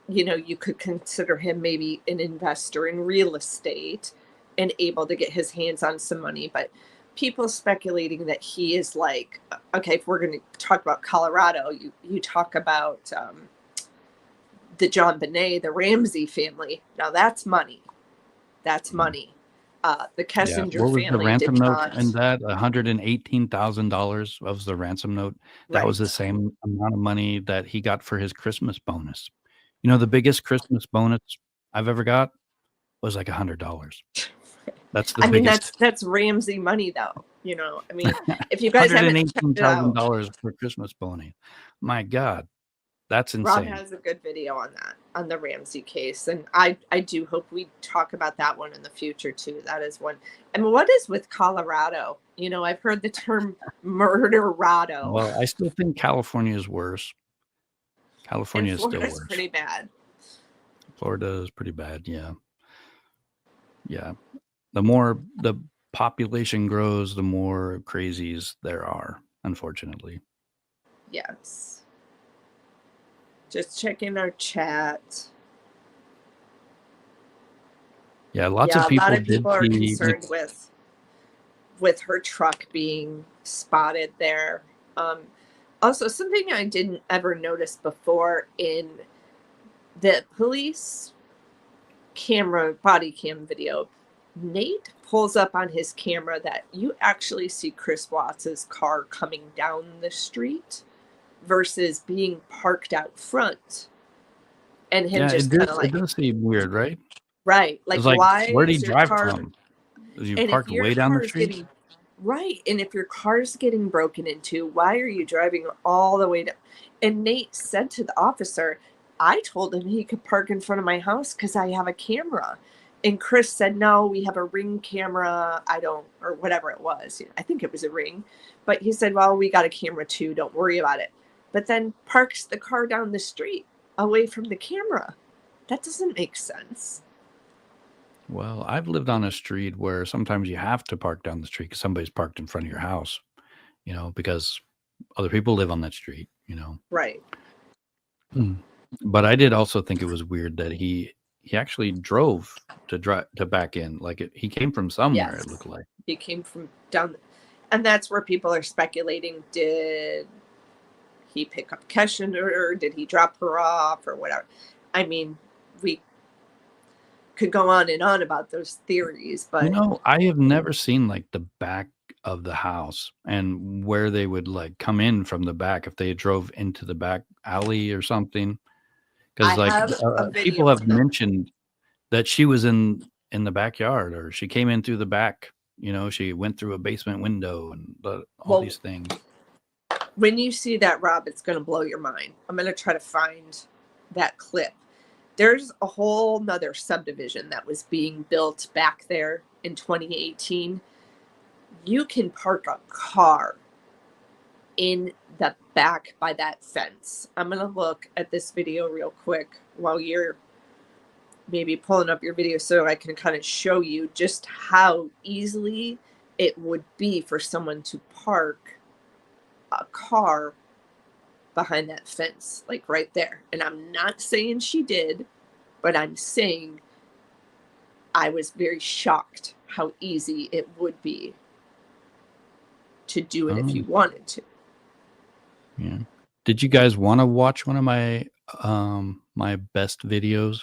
you could consider him maybe an investor in real estate and able to get his hands on some money. But people speculating that he is like, okay, if we're going to talk about Colorado, you talk about the John Bonet, the Ramsey family. Now that's money. That's money. The Kessinger What was the family ransom did note not. in that? $118,000 was the ransom note. That was the Right. same amount of money that he got for his Christmas bonus. The biggest Christmas bonus I've ever got was like $100. That's the I mean, biggest. that's Ramsey money, though. I mean, if you guys Hundred and haven't eighteen checked it thousand out, dollars for Christmas bonus. My God, that's Rob insane. has a good video on that, on the Ramsey case. And I do hope we talk about that one in the future, too. That is one. I mean, what is with Colorado? I've heard the term murderado. Well, I still think California is worse. California And is still Florida's worse. pretty bad. Florida is pretty bad. Yeah. Yeah. The more the population grows, the more crazies there are, unfortunately. Yes. Just checking our chat. Yeah, lots of A people lot of did people are see concerned with her truck being spotted there. Also, something I didn't ever notice before in the police body cam video, Nate pulls up on his camera that you actually see Chris Watts's car coming down the street versus being parked out front. And him just kind of it does seem weird, right? right. It's Like, why where'd he is your drive car from? You And if parked your way down the car is street? getting right, and if your car's getting broken into, why are you driving all the way down? And Nate said to the officer, I told him he could park in front of my house because I have a camera. And Chris said, no, we have a Ring camera. Or whatever it was. I think it was a Ring. But he said, well, we got a camera too. Don't worry about it. But then parks the car down the street away from the camera. That doesn't make sense. Well, I've lived on a street where sometimes you have to park down the street because somebody's parked in front of your house, because other people live on that street. Right. Mm. But I did also think it was weird that he actually drove to back in. Like he came from somewhere, Yes. it looked like. He came from down. And that's where people are speculating. Did he pick up Keshin, or did he drop her off, or whatever? I mean, we could go on and on about those theories, but I have never seen like the back of the house and where they would like come in from the back if they drove into the back alley or something. I Because like have a video people have of them. mentioned that she was in the backyard, or she came in through the back. She went through a basement window and all these things. When you see that, Rob, it's going to blow your mind. I'm going to try to find that clip. There's a whole nother subdivision that was being built back there in 2018. You can park a car in the back by that fence. I'm going to look at this video real quick while you're maybe pulling up your video so I can kind of show you just how easily it would be for someone to park a car behind that fence, like right there. And I'm not saying she did, but I'm saying I was very shocked how easy it would be to do it if you wanted to. Yeah. Did you guys want to watch one of my my best videos?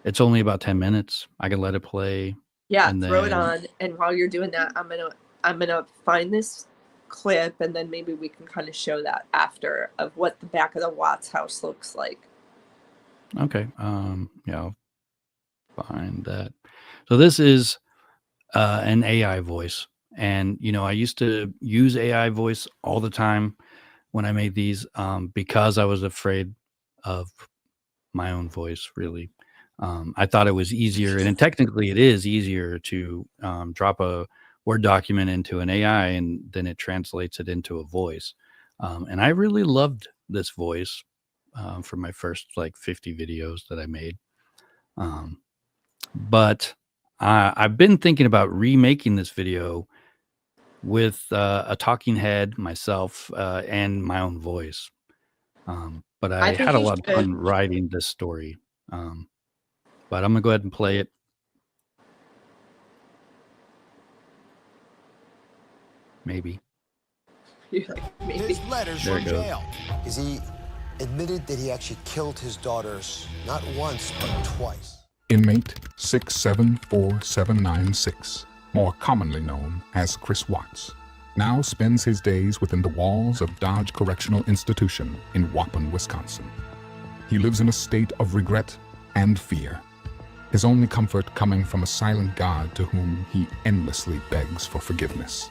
It's only about 10 minutes. I can let it play. Yeah, and throw it then- on. And while you're doing that, I'm gonna find this clip, and then maybe we can kind of show that after of what the back of the Watts house looks like. Okay. Yeah, I'll find that. So this is an AI voice. And, I used to use AI voice all the time when I made these because I was afraid of my own voice, really. I thought it was easier, and technically it is easier to drop a Word document into an AI, and then it translates it into a voice. And I really loved this voice for my first like 50 videos that I made. But I've been thinking about remaking this video with a talking head, myself, and my own voice. But I think had a you lot of should. fun writing this story. But I'm going to go ahead and play it. Maybe. You're like, maybe. His letters There from it goes. jail is he admitted that he actually killed his daughters not once but twice. Inmate 674796, more commonly known as Chris Watts, now spends his days within the walls of Dodge Correctional Institution in Waupun, Wisconsin. He lives in a state of regret and fear, his only comfort coming from a silent God to whom he endlessly begs for forgiveness.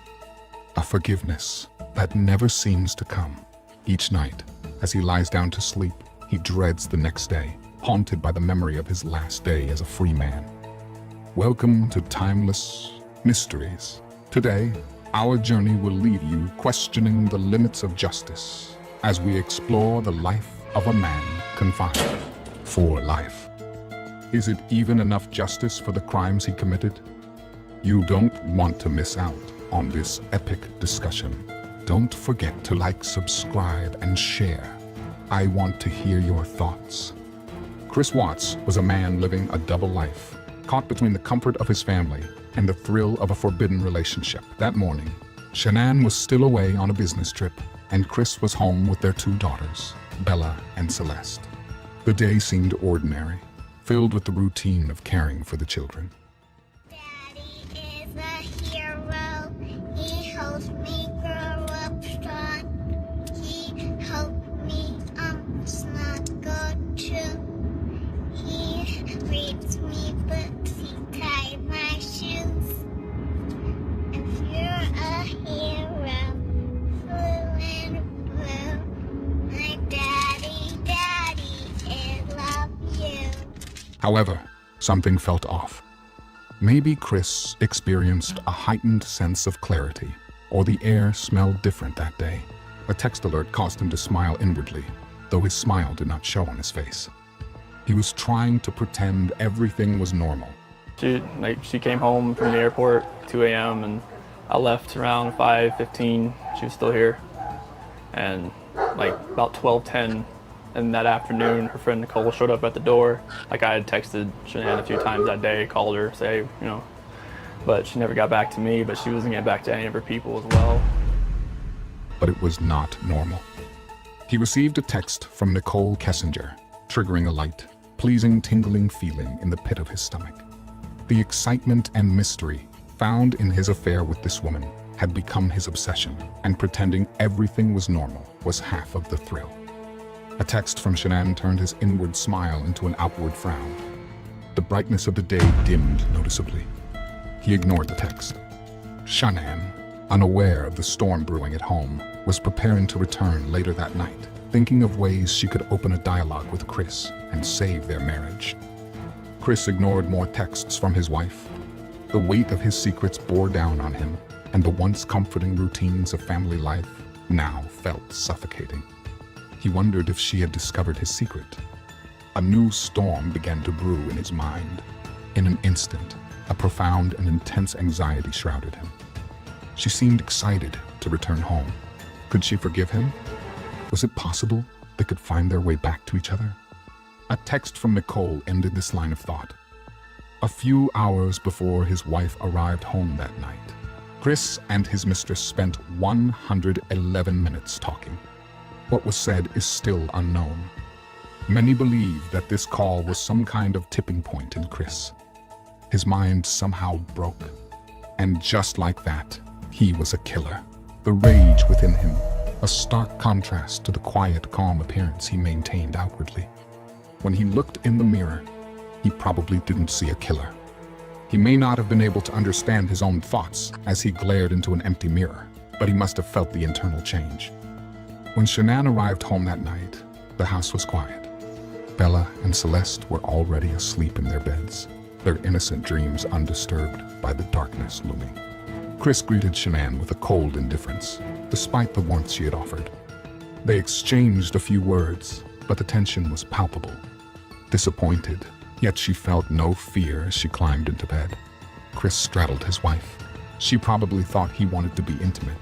A forgiveness that never seems to come. Each night, as he lies down to sleep, he dreads the next day, haunted by the memory of his last day as a free man. Welcome to Timeless Mysteries. Today, our journey will leave you questioning the limits of justice as we explore the life of a man confined for life. Is it even enough justice for the crimes he committed? You don't want to miss out on this epic discussion. Don't forget to like, subscribe, and share. I want to hear your thoughts. Chris Watts was a man living a double life, caught between the comfort of his family and the thrill of a forbidden relationship. That morning, Shanann was still away on a business trip, and Chris was home with their two daughters, Bella and Celeste. The day seemed ordinary, filled with the routine of caring for the children. Daddy is a hero. He helps me grow up strong. He helped me not go too. He reads me books. He ties my shoes. However, something felt off. Maybe Chris experienced a heightened sense of clarity, or the air smelled different that day. A text alert caused him to smile inwardly, though his smile did not show on his face. He was trying to pretend everything was normal. She came home from the airport 2 a.m. and I left around 5:15. She was still here. And like about 12:10 in that afternoon, her friend Nicole showed up at the door. Like I had texted Shanann a few times that day, called her, say, but she never got back to me, but she wasn't getting back to any of her people as well. But it was not normal. He received a text from Nicole Kessinger, triggering a light, pleasing, tingling feeling in the pit of his stomach. The excitement and mystery found in his affair with this woman had become his obsession, and pretending everything was normal was half of the thrill. A text from Shanann turned his inward smile into an outward frown. The brightness of the day dimmed noticeably. He ignored the text. Shanann, unaware of the storm brewing at home, was preparing to return later that night, thinking of ways she could open a dialogue with Chris and save their marriage. Chris ignored more texts from his wife. The weight of his secrets bore down on him, and the once comforting routines of family life now felt suffocating. He wondered if she had discovered his secret. A new storm began to brew in his mind. In an instant, a profound and intense anxiety shrouded him. She seemed excited to return home. Could she forgive him? Was it possible they could find their way back to each other? A text from Nicole ended this line of thought. A few hours before his wife arrived home that night, Chris and his mistress spent 111 minutes talking. What was said is still unknown. Many believe that this call was some kind of tipping point in Chris. His mind somehow broke. And just like that, he was a killer. The rage within him, a stark contrast to the quiet, calm appearance he maintained outwardly. When he looked in the mirror, he probably didn't see a killer. He may not have been able to understand his own thoughts as he glared into an empty mirror, but he must have felt the internal change. When Shanann arrived home that night, the house was quiet. Bella and Celeste were already asleep in their beds, their innocent dreams undisturbed by the darkness looming. Chris greeted Shanann with a cold indifference, despite the warmth she had offered. They exchanged a few words, but the tension was palpable. Disappointed, yet she felt no fear as she climbed into bed. Chris straddled his wife. She probably thought he wanted to be intimate.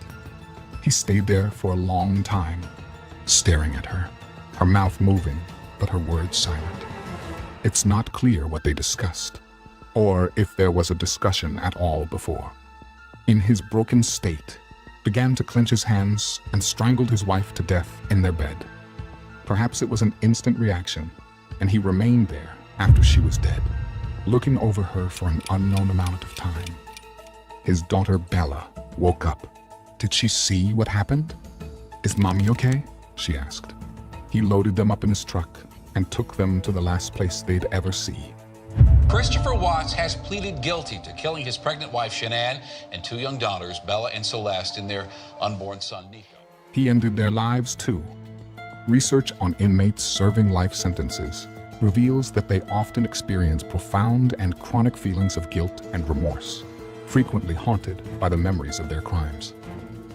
He stayed there for a long time, staring at her, her mouth moving, but her words silent. It's not clear what they discussed, or if there was a discussion at all before. In his broken state, began to clench his hands and strangled his wife to death in their bed. Perhaps it was an instant reaction, and he remained there after she was dead, looking over her for an unknown amount of time. His daughter Bella woke up. Did she see what happened? "Is Mommy okay?" she asked. He loaded them up in his truck and took them to the last place they'd ever see. Christopher Watts has pleaded guilty to killing his pregnant wife Shanann and two young daughters, Bella and Celeste, and their unborn son Nico. He ended their lives too. Research on inmates serving life sentences reveals that they often experience profound and chronic feelings of guilt and remorse, frequently haunted by the memories of their crimes.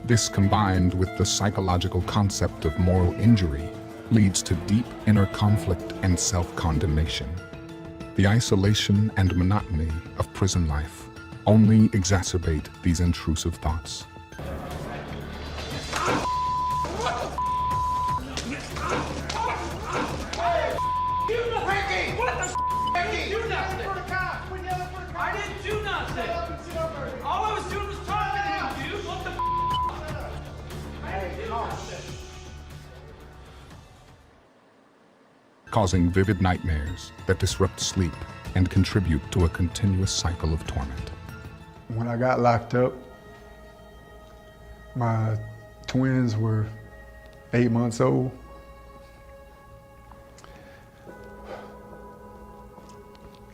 This, combined with the psychological concept of moral injury, leads to deep inner conflict and self-condemnation. The isolation and monotony of prison life only exacerbate these intrusive thoughts. Causing vivid nightmares that disrupt sleep and contribute to a continuous cycle of torment. When I got locked up, my twins were 8 months old.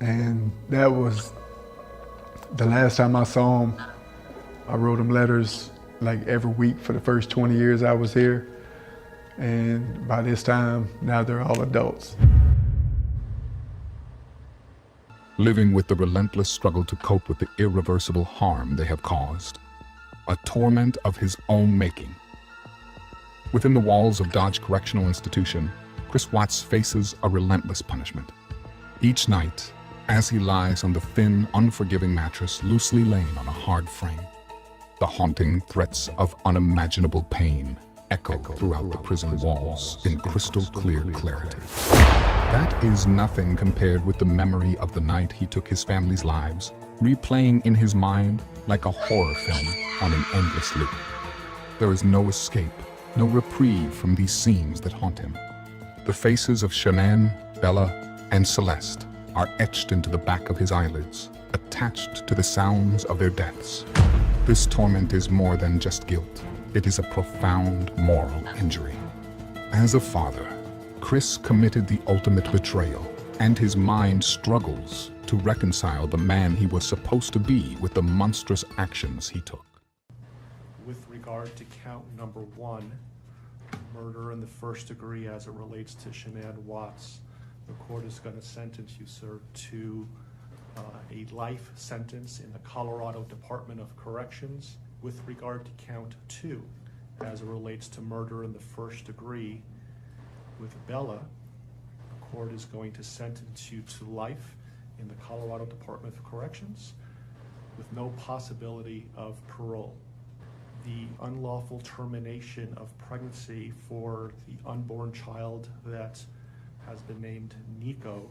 And that was the last time I saw them. I wrote them letters like every week for the first 20 years I was here. And by this time, now they're all adults. living with the relentless struggle to cope with the irreversible harm they have caused. A torment of his own making. Within the walls of Dodge Correctional Institution, Chris Watts faces a relentless punishment. Each night, as he lies on the thin, unforgiving mattress loosely laying on a hard frame, the haunting threats of unimaginable pain echo throughout the prison walls in crystal clear clarity. That is nothing compared with the memory of the night he took his family's lives, replaying in his mind like a horror film on an endless loop. There is no escape, no reprieve from these scenes that haunt him. The faces of Shanann, Bella, and Celeste are etched into the back of his eyelids, attached to the sounds of their deaths. This torment is more than just guilt. It is a profound moral injury. As a father, Chris committed the ultimate betrayal, and his mind struggles to reconcile the man he was supposed to be with the monstrous actions he took. With regard to count number 1, murder in the first degree as it relates to Shanann Watts, the court is going to sentence you, sir, to a life sentence in the Colorado Department of Corrections. With regard to count 2, as it relates to murder in the first degree with Bella, the court is going to sentence you to life in the Colorado Department of Corrections with no possibility of parole. The unlawful termination of pregnancy for the unborn child that has been named Nico,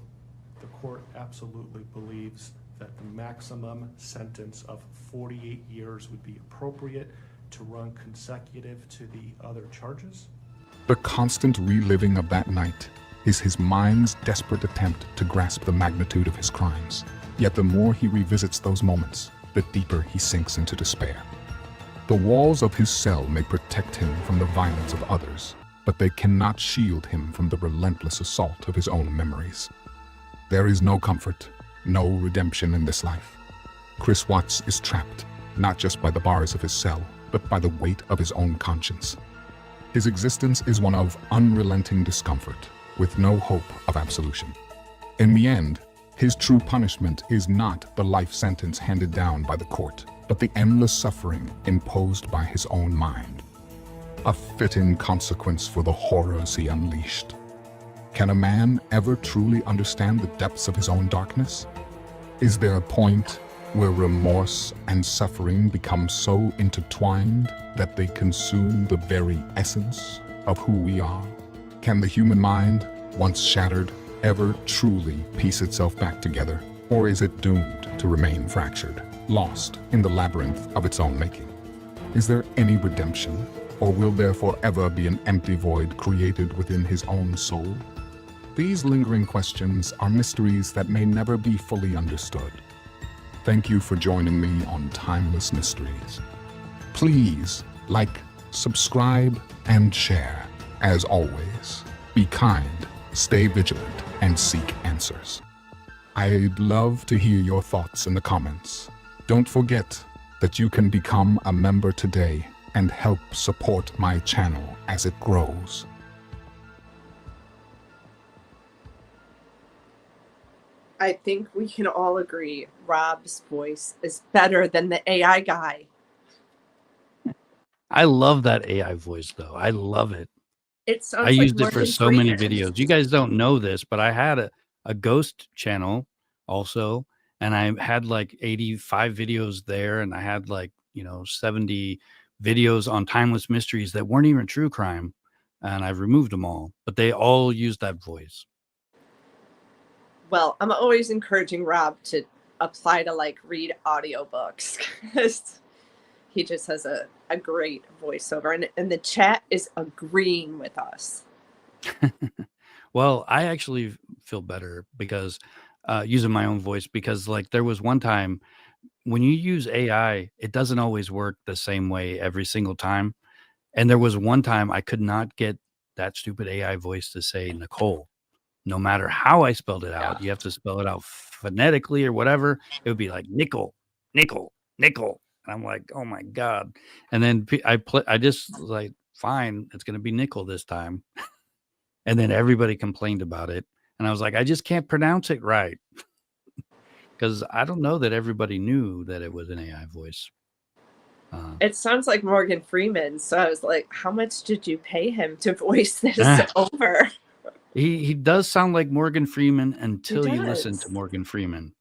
the court absolutely believes that the maximum sentence of 48 years would be appropriate to run consecutive to the other charges. The constant reliving of that night is his mind's desperate attempt to grasp the magnitude of his crimes. Yet the more he revisits those moments, the deeper he sinks into despair. The walls of his cell may protect him from the violence of others, but they cannot shield him from the relentless assault of his own memories. There is no comfort, no redemption in this life. Chris Watts is trapped, not just by the bars of his cell, but by the weight of his own conscience. His existence is one of unrelenting discomfort, with no hope of absolution. In the end, his true punishment is not the life sentence handed down by the court, but the endless suffering imposed by his own mind. A fitting consequence for the horrors he unleashed. Can a man ever truly understand the depths of his own darkness? Is there a point where remorse and suffering become so intertwined that they consume the very essence of who we are? Can the human mind, once shattered, ever truly piece itself back together? Or is it doomed to remain fractured, lost in the labyrinth of its own making? Is there any redemption, or will there forever be an empty void created within his own soul? These lingering questions are mysteries that may never be fully understood. Thank you for joining me on Timeless Mysteries. Please like, subscribe, and share. As always, be kind, stay vigilant, and seek answers. I'd love to hear your thoughts in the comments. Don't forget that you can become a member today and help support my channel as it grows. I think we can all agree Rob's voice is better than the AI guy. I love that AI voice, though. I love it. It sounds I like used it for Morgan so many Freeman. videos. You guys don't know this, but I had a ghost channel also, and I had like 85 videos there, and I had like, 70 videos on timeless mysteries that weren't even true crime, and I've removed them all, but they all used that voice. Well, I'm always encouraging Rob to apply to like read audiobooks because he just has a great voiceover, and the chat is agreeing with us. Well, I actually feel better because using my own voice, because like there was one time when you use AI, it doesn't always work the same way every single time. And there was one time I could not get that stupid AI voice to say Nicole. No matter how I spelled it out, you have to spell it out phonetically or whatever. It would be like nickel, nickel, nickel. And I'm like, oh my God. And then I just was like, fine, it's going to be nickel this time. And then everybody complained about it. And I was like, I just can't pronounce it right. because I don't know that everybody knew that it was an AI voice. It sounds like Morgan Freeman. So I was like, how much did you pay him to voice this over? He does sound like Morgan Freeman He until you listen to does. Morgan Freeman.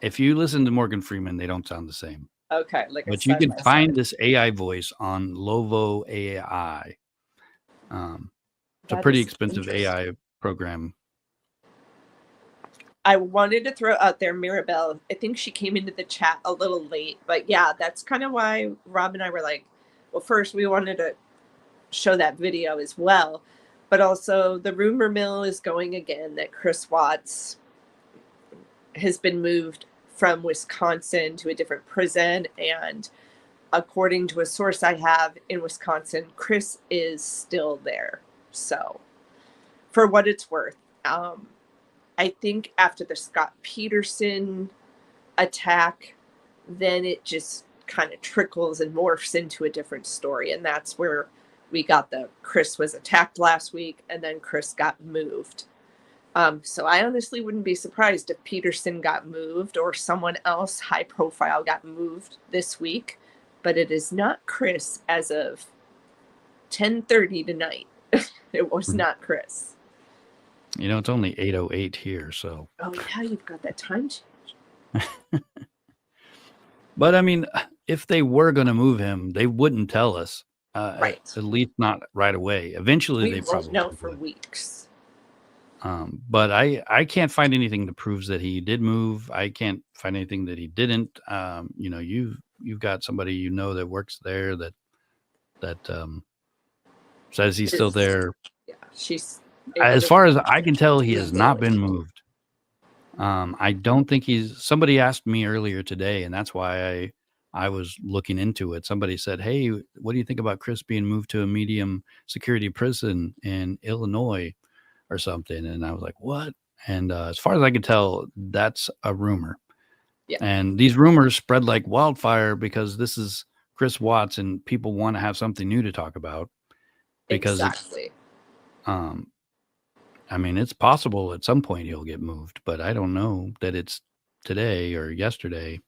If you listen to Morgan Freeman, they don't sound the same. Okay, like a But you side can by find side. this AI voice on Lovo AI. It's a That pretty is expensive interesting. AI program. I wanted to throw out there Mirabelle. I think she came into the chat a little late, but yeah, that's kind of why Rob and I were like, well, first we wanted to show that video as well, but also the rumor mill is going again that Chris Watts has been moved from Wisconsin to a different prison, and according to a source I have in Wisconsin, Chris is still there. So, for what it's worth, I think after the Scott Peterson attack, then it just kind of trickles and morphs into a different story. And that's where we got the Chris was attacked last week and then Chris got moved. So I honestly wouldn't be surprised if Peterson got moved or someone else high profile got moved this week. But it is not Chris as of 10:30 tonight. It was not Chris. You know, it's only 8:08 here, so. Oh yeah, you've got that time change. But I mean, if they were going to move him, they wouldn't tell us. Right. At least not right away. Eventually, We they won't probably know for would. weeks. But I can't find anything that proves that he did move. I can't find anything that he didn't. You know, you've got somebody you know that works there that says he's still there. Yeah, she's. As far as I can tell, he has not been moved. I don't think he's. Somebody asked me earlier today, and that's why I was looking into it. Somebody said, "Hey, what do you think about Chris being moved to a medium security prison in Illinois or something?" And I was like, "What?" And as far as I can tell, that's a rumor. Yeah. And these rumors spread like wildfire because this is Chris Watts, and people want to have something new to talk about. Because exactly. I mean, it's possible at some point he'll get moved, but I don't know that it's today or yesterday.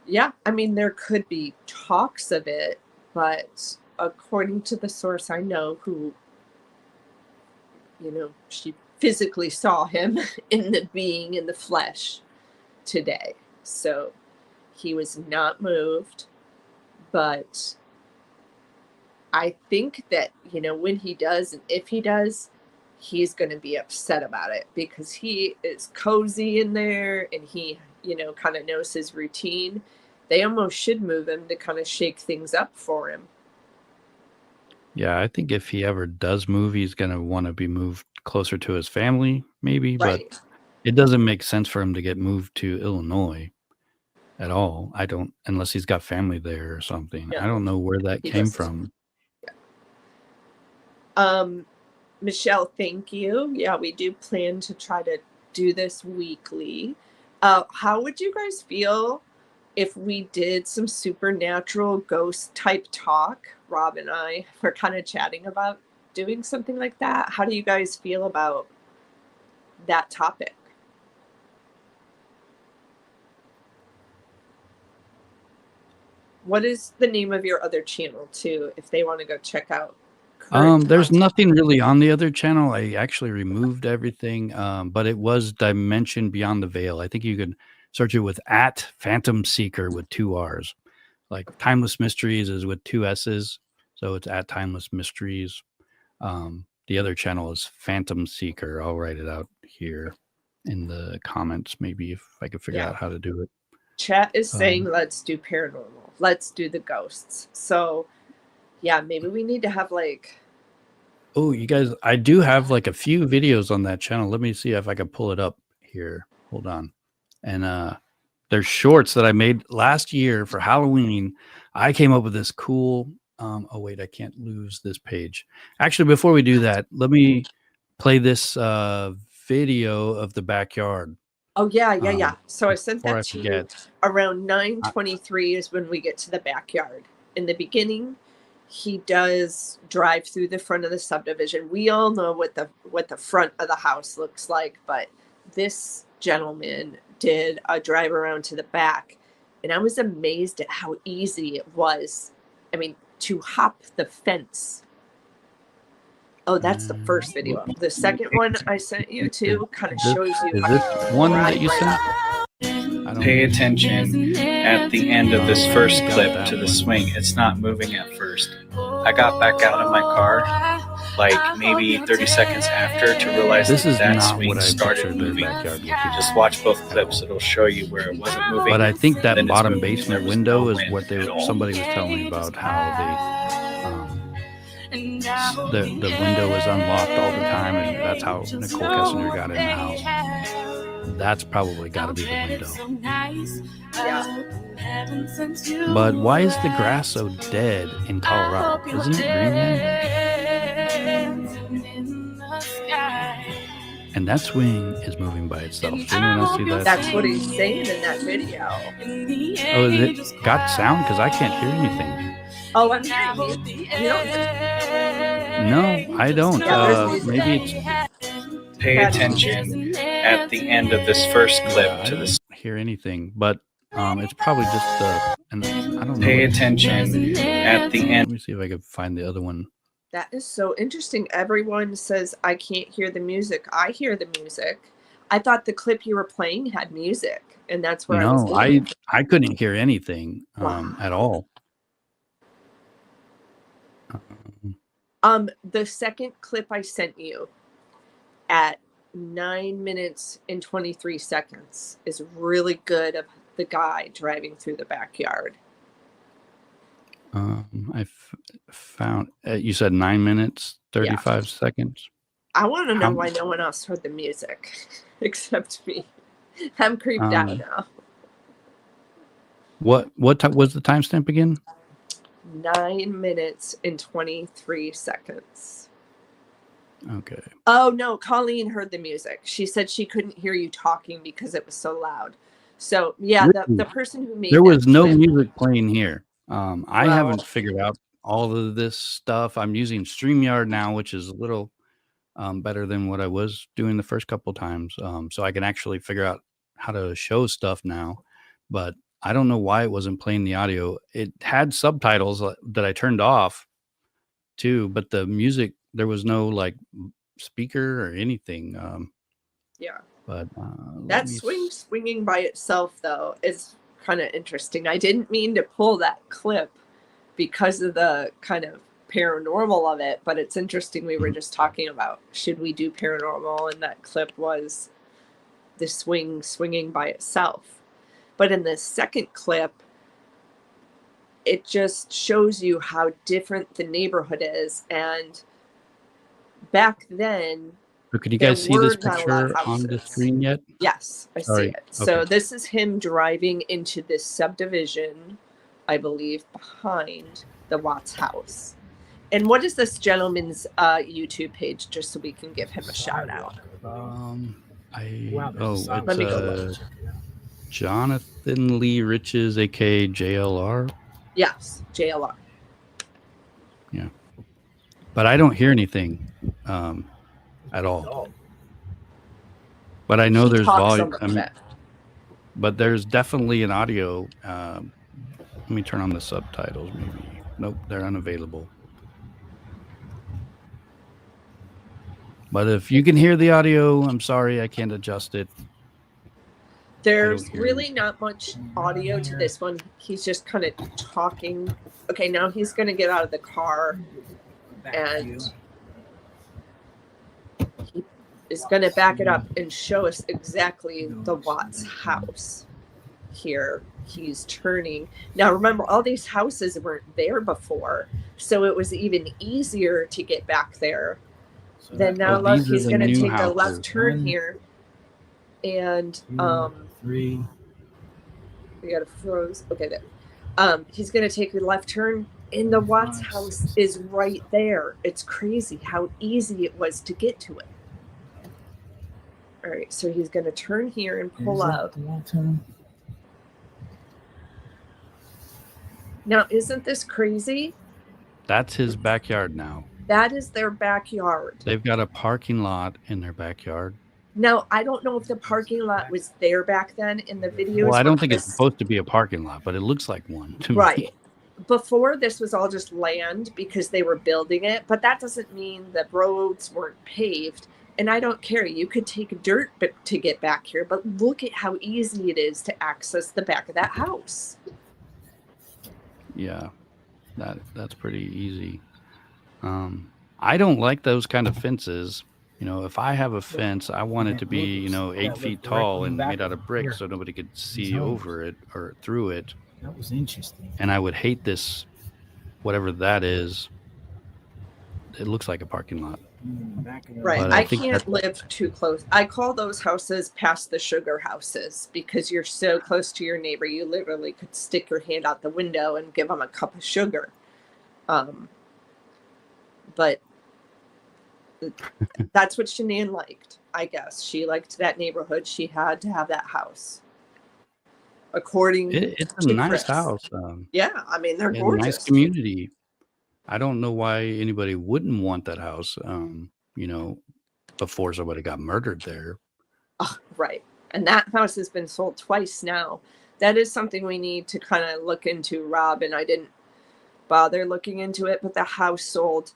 Yeah, I mean, there could be talks of it, but according to the source I know who, you know, she physically saw him in the flesh today. So he was not moved, but I think that, you know, when he does and if he does, he's going to be upset about it because he is cozy in there and he, you know, kind of knows his routine. They almost should move him to kind of shake things up for him. Yeah, I think if he ever does move, he's going to want to be moved closer to his family, maybe. Right. But it doesn't make sense for him to get moved to Illinois at all. I don't, unless he's got family there or something. Yeah. I don't know where that came from. Yeah. Michelle, thank you. Yeah, we do plan to try to do this weekly. How would you guys feel if we did some supernatural ghost type talk? Rob and I were kind of chatting about doing something like that. How do you guys feel about that topic? What is the name of your other channel too, if they want to go check out? There's nothing really on the other channel. I actually removed everything, but it was Dimension Beyond the Veil. I think you could search it with @Phantom Seeker with 2 R's. Like Timeless Mysteries is with 2 S's, so it's @Timeless Mysteries. The other channel is Phantom Seeker. I'll write it out here in the comments, maybe if I could figure out how to do it. Chat is saying let's do paranormal. Let's do the ghosts. So yeah, maybe we need to have like. Oh, you guys, I do have like a few videos on that channel. Let me see if I can pull it up here. Hold on. And there's shorts that I made last year for Halloween. I came up with this cool. Oh wait, I can't lose this page. Actually, before we do that, let me play this video of the backyard. Oh yeah. So I sent that to you forget. around 9:23 is when we get to the backyard. In the beginning, he does drive through the front of the subdivision. We all know what the front of the house looks like, but this gentleman did a drive around to the back, and I was amazed at how easy it was. I mean, to hop the fence. Oh, that's the first video. The second one I sent you to kind of shows you. Is this one that you sent? Pay attention at the end of this first clip to the swing. It's not moving at first. I got back out of my car like maybe 30 seconds after to realize that swing started moving. Just watch both clips. It'll show you where it wasn't moving. But I think that bottom basement window is what somebody was telling me about, how the window is unlocked all the time, and that's how Nicole Kessinger got in the house. That's probably got to be the window. But why is the grass so dead in Colorado? Isn't it green then? And that swing is moving by itself. Didn't you see that? That's what he's saying in that video. Oh, is it got sound? Because I can't hear anything. Oh, I'm hearing you. You don't. No, I don't. Maybe it's. Pay attention at the end of this first clip to this. Hear anything, but it's probably just the. And I don't know. Pay attention at the end. Let me see if I can find the other one. That is so interesting. Everyone says I can't hear the music. I hear the music. I thought the clip you were playing had music, and that's where I was. No, I couldn't hear anything at all. The second clip I sent you at 9 minutes and 23 seconds is really good of the guy driving through the backyard. I found, you said 9 minutes, 35 seconds. I want to know why no one else heard the music except me. I'm creeped out now. What was the timestamp again? 9 minutes and 23 seconds. Okay. Oh, no. Colleen heard the music. She said she couldn't hear you talking because it was so loud. So, yeah, the person who made there was no music playing here. I haven't figured out all of this stuff. I'm using StreamYard now, which is a little better than what I was doing the first couple times. So I can actually figure out how to show stuff now. But I don't know why it wasn't playing the audio. It had subtitles that I turned off too, but the music, there was no like speaker or anything. Yeah. But that swinging by itself, though, is kind of interesting. I didn't mean to pull that clip because of the kind of paranormal of it, but it's interesting. We were just talking about, should we do paranormal? And that clip was the swinging by itself. But in the second clip, it just shows you how different the neighborhood is. And back then, so could you guys see this picture on the screen yet? Yes, I see it. So this is him driving into this subdivision, I believe, behind the Watts house. And what is this gentleman's YouTube page, just so we can give him a shout out? It's Jonathan Lee Riches, aka JLR. Yes, JLR. Yeah, but I don't hear anything at all. But I know there's volume. But there's definitely an audio. Let me turn on the subtitles. Maybe. Nope, they're unavailable. But if you can hear the audio, I'm sorry, I can't adjust it. There's really not much audio to this one. He's just kind of talking. Okay, now he's going to get out of the car and he is going to back it up and show us exactly the Watts house. Here, he's turning. Now, remember, all these houses weren't there before, so it was even easier to get back there. Then now, look, he's going to take a left turn here. And we got a froze. Okay, there. He's gonna take a left turn, and the Watts house is right there. It's crazy how easy it was to get to it. All right, so he's gonna turn here and pull up. Now, isn't this crazy? That's his backyard now. That is their backyard. They've got a parking lot in their backyard. Now, I don't know if the parking lot was there back then in the videos. Well, I where don't think it's Chris- supposed to be a parking lot, but it looks like one to me. Right. Before, this was all just land because they were building it, but that doesn't mean the roads weren't paved. And I don't care. You could take dirt to get back here, but look at how easy it is to access the back of that house. Yeah, that's pretty easy. I don't like those kind of fences. You know, if I have a fence, I want it to be, 8 feet tall and made out of brick so nobody could see over it or through it. That was interesting. And I would hate this, whatever that is. It looks like a parking lot. Right. But I think can't live too close. I call those houses past the sugar houses because you're so close to your neighbor. You literally could stick your hand out the window and give them a cup of sugar. But that's what Shanann liked, I guess. She liked that neighborhood. She had to have that house. According it's a to nice Chris. house. Yeah, I mean, they're And gorgeous. nice community. I don't know why anybody wouldn't want that house, before somebody got murdered there. Oh, right. And that house has been sold twice now. That is something we need to kind of look into, Rob. And I didn't bother looking into it, but the house sold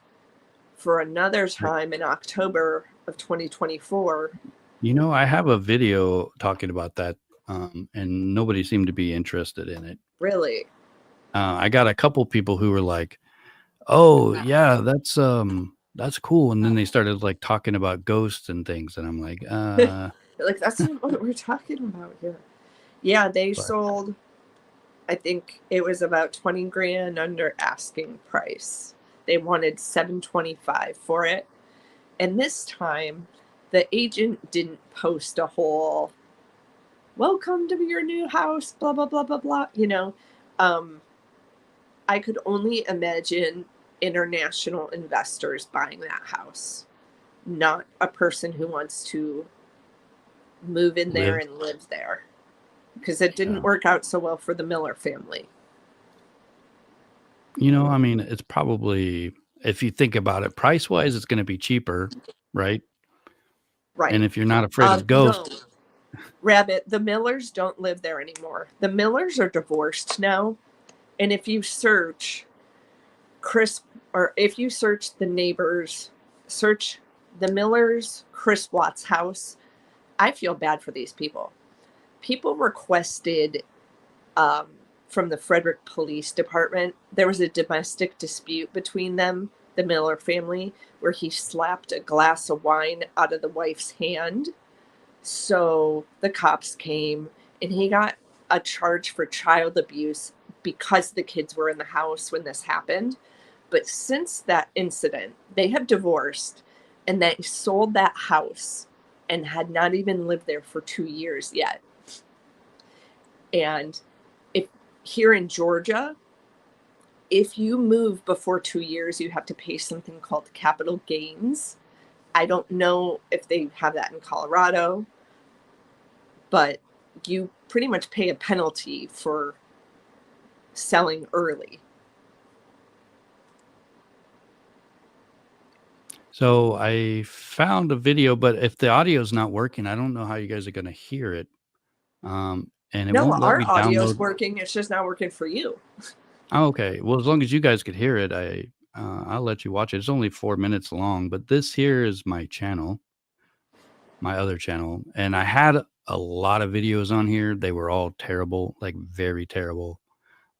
for another time in October of 2024. I have a video talking about that, and nobody seemed to be interested in it. Really? I got a couple people who were like, "Oh, yeah, that's cool," and then they started like talking about ghosts and things, and I'm like, Like, that's not what we're talking about here. Yeah, they sold, I think it was about 20 grand under asking price. They wanted $725 for it. And this time, the agent didn't post a whole, welcome to your new house, blah, blah, blah, blah, blah. I could only imagine international investors buying that house, not a person who wants to move in there and live there, because it didn't work out so well for the Miller family. I mean, it's probably, if you think about it, price wise, it's going to be cheaper, right? Right. And if you're not afraid of ghosts, no. Rabbit, the Millers don't live there anymore. The Millers are divorced now. And if you search if you search the neighbors, search the Millers, Chris Watts' house, I feel bad for these people. People requested from the Frederick Police Department, there was a domestic dispute between them, the Miller family, where he slapped a glass of wine out of the wife's hand. So the cops came and he got a charge for child abuse because the kids were in the house when this happened. But since that incident, they have divorced and they sold that house and had not even lived there for 2 years yet. And here in Georgia, if you move before 2 years, you have to pay something called capital gains. I don't know if they have that in Colorado, but you pretty much pay a penalty for selling early. So I found a video, but if the audio is not working, I don't know how you guys are going to hear it. And it won't let our me audio's download. working. It's just not working for you. Oh, okay. Well, as long as you guys could hear it, I'll let you watch it. It's only 4 minutes long, but this here is my channel, my other channel. And I had a lot of videos on here. They were all terrible, like very terrible.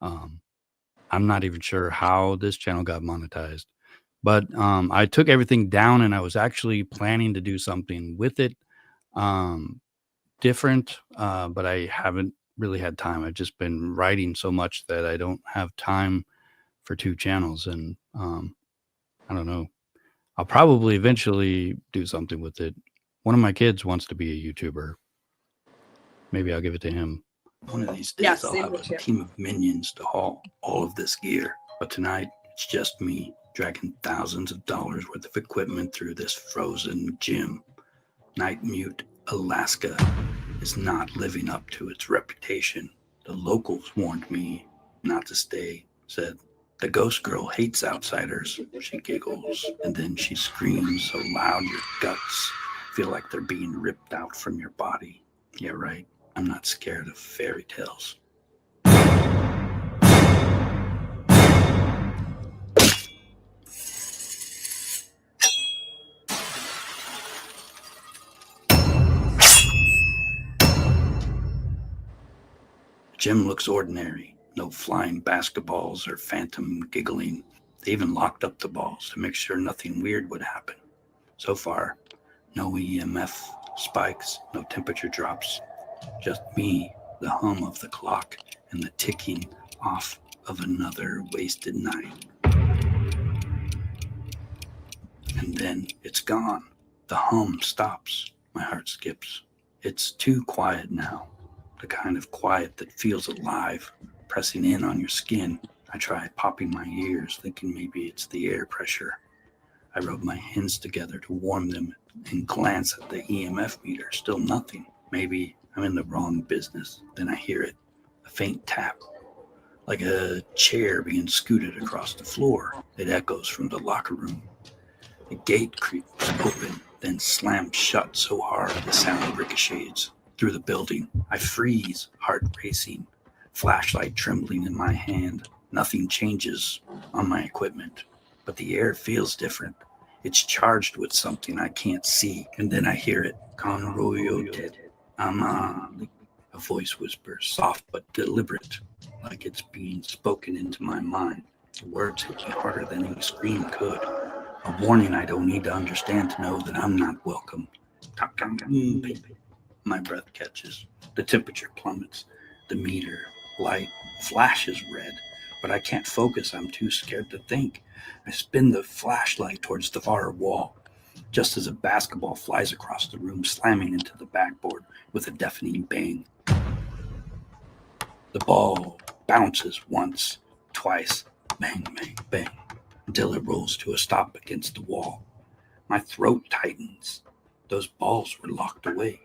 I'm not even sure how this channel got monetized, but I took everything down and I was actually planning to do something with it different, but I haven't really had time. I've just been writing so much that I don't have time for 2 channels. And I don't know. I'll probably eventually do something with it. One of my kids wants to be a YouTuber. Maybe I'll give it to him. One of these days, I'll have a team of minions to haul all of this gear. But tonight, it's just me dragging thousands of dollars worth of equipment through this frozen gym. Night Mute, Alaska, is not living up to its reputation. The locals warned me not to stay, said, "The ghost girl hates outsiders." She giggles, and then she screams so loud your guts feel like they're being ripped out from your body. Yeah, right. I'm not scared of fairy tales. The gym looks ordinary. No flying basketballs or phantom giggling. They even locked up the balls to make sure nothing weird would happen. So far, no EMF spikes, no temperature drops. Just me, the hum of the clock, and the ticking off of another wasted night. And then it's gone. The hum stops. My heart skips. It's too quiet now. The kind of quiet that feels alive, pressing in on your skin. I try popping my ears, thinking maybe it's the air pressure. I rub my hands together to warm them and glance at the EMF meter. Still nothing. Maybe I'm in the wrong business. Then I hear it. A faint tap. Like a chair being scooted across the floor. It echoes from the locker room. The gate creaks open, then slams shut so hard the sound ricochets through the building. I freeze, heart racing, flashlight trembling in my hand. Nothing changes on my equipment, but the air feels different. It's charged with something I can't see. And then I hear it. Conroyoted. A voice whispers, soft but deliberate, like it's being spoken into my mind. The words hit me harder than any scream could. A warning I don't need to understand to know that I'm not welcome. My breath catches. The temperature plummets. The meter light flashes red, but I can't focus. I'm too scared to think. I spin the flashlight towards the far wall, just as a basketball flies across the room, slamming into the backboard with a deafening bang. The ball bounces once, twice, bang, bang, bang, until it rolls to a stop against the wall. My throat tightens. Those balls were locked away.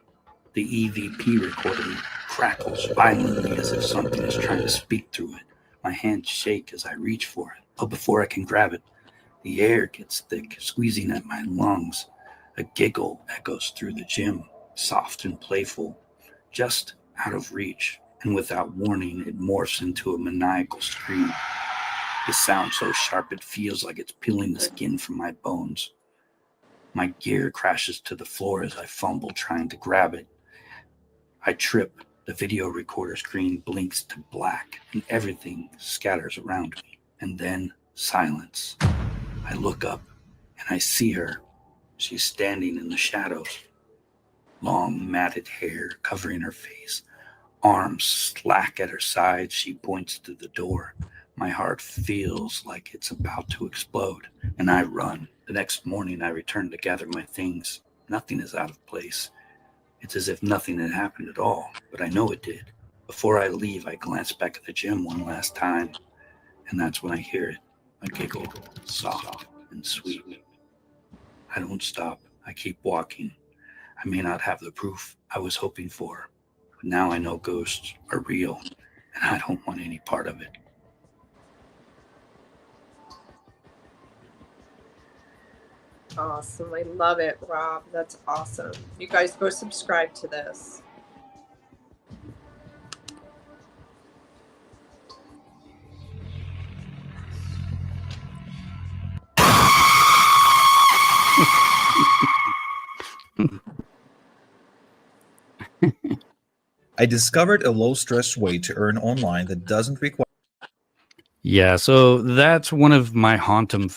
The EVP recording crackles violently as if something is trying to speak through it. My hands shake as I reach for it. But before I can grab it, the air gets thick, squeezing at my lungs. A giggle echoes through the gym, soft and playful, just out of reach. And without warning, it morphs into a maniacal scream. The sound so sharp it feels like it's peeling the skin from my bones. My gear crashes to the floor as I fumble trying to grab it. I trip. The video recorder screen blinks to black and everything scatters around me. And then silence. I look up and I see her. She's standing in the shadows. Long matted hair covering her face. Arms slack at her sides, she points to the door. My heart feels like it's about to explode, and I run. The next morning, I return to gather my things. Nothing is out of place. It's as if nothing had happened at all, but I know it did. Before I leave, I glance back at the gym one last time, and that's when I hear it. A giggle, soft and sweet. I don't stop. I keep walking. I may not have the proof I was hoping for, but now I know ghosts are real, and I don't want any part of it. Awesome. I love it, Rob. That's awesome. You guys go subscribe to this. I discovered a low-stress way to earn online that doesn't require. Yeah, so that's one of my Hauntum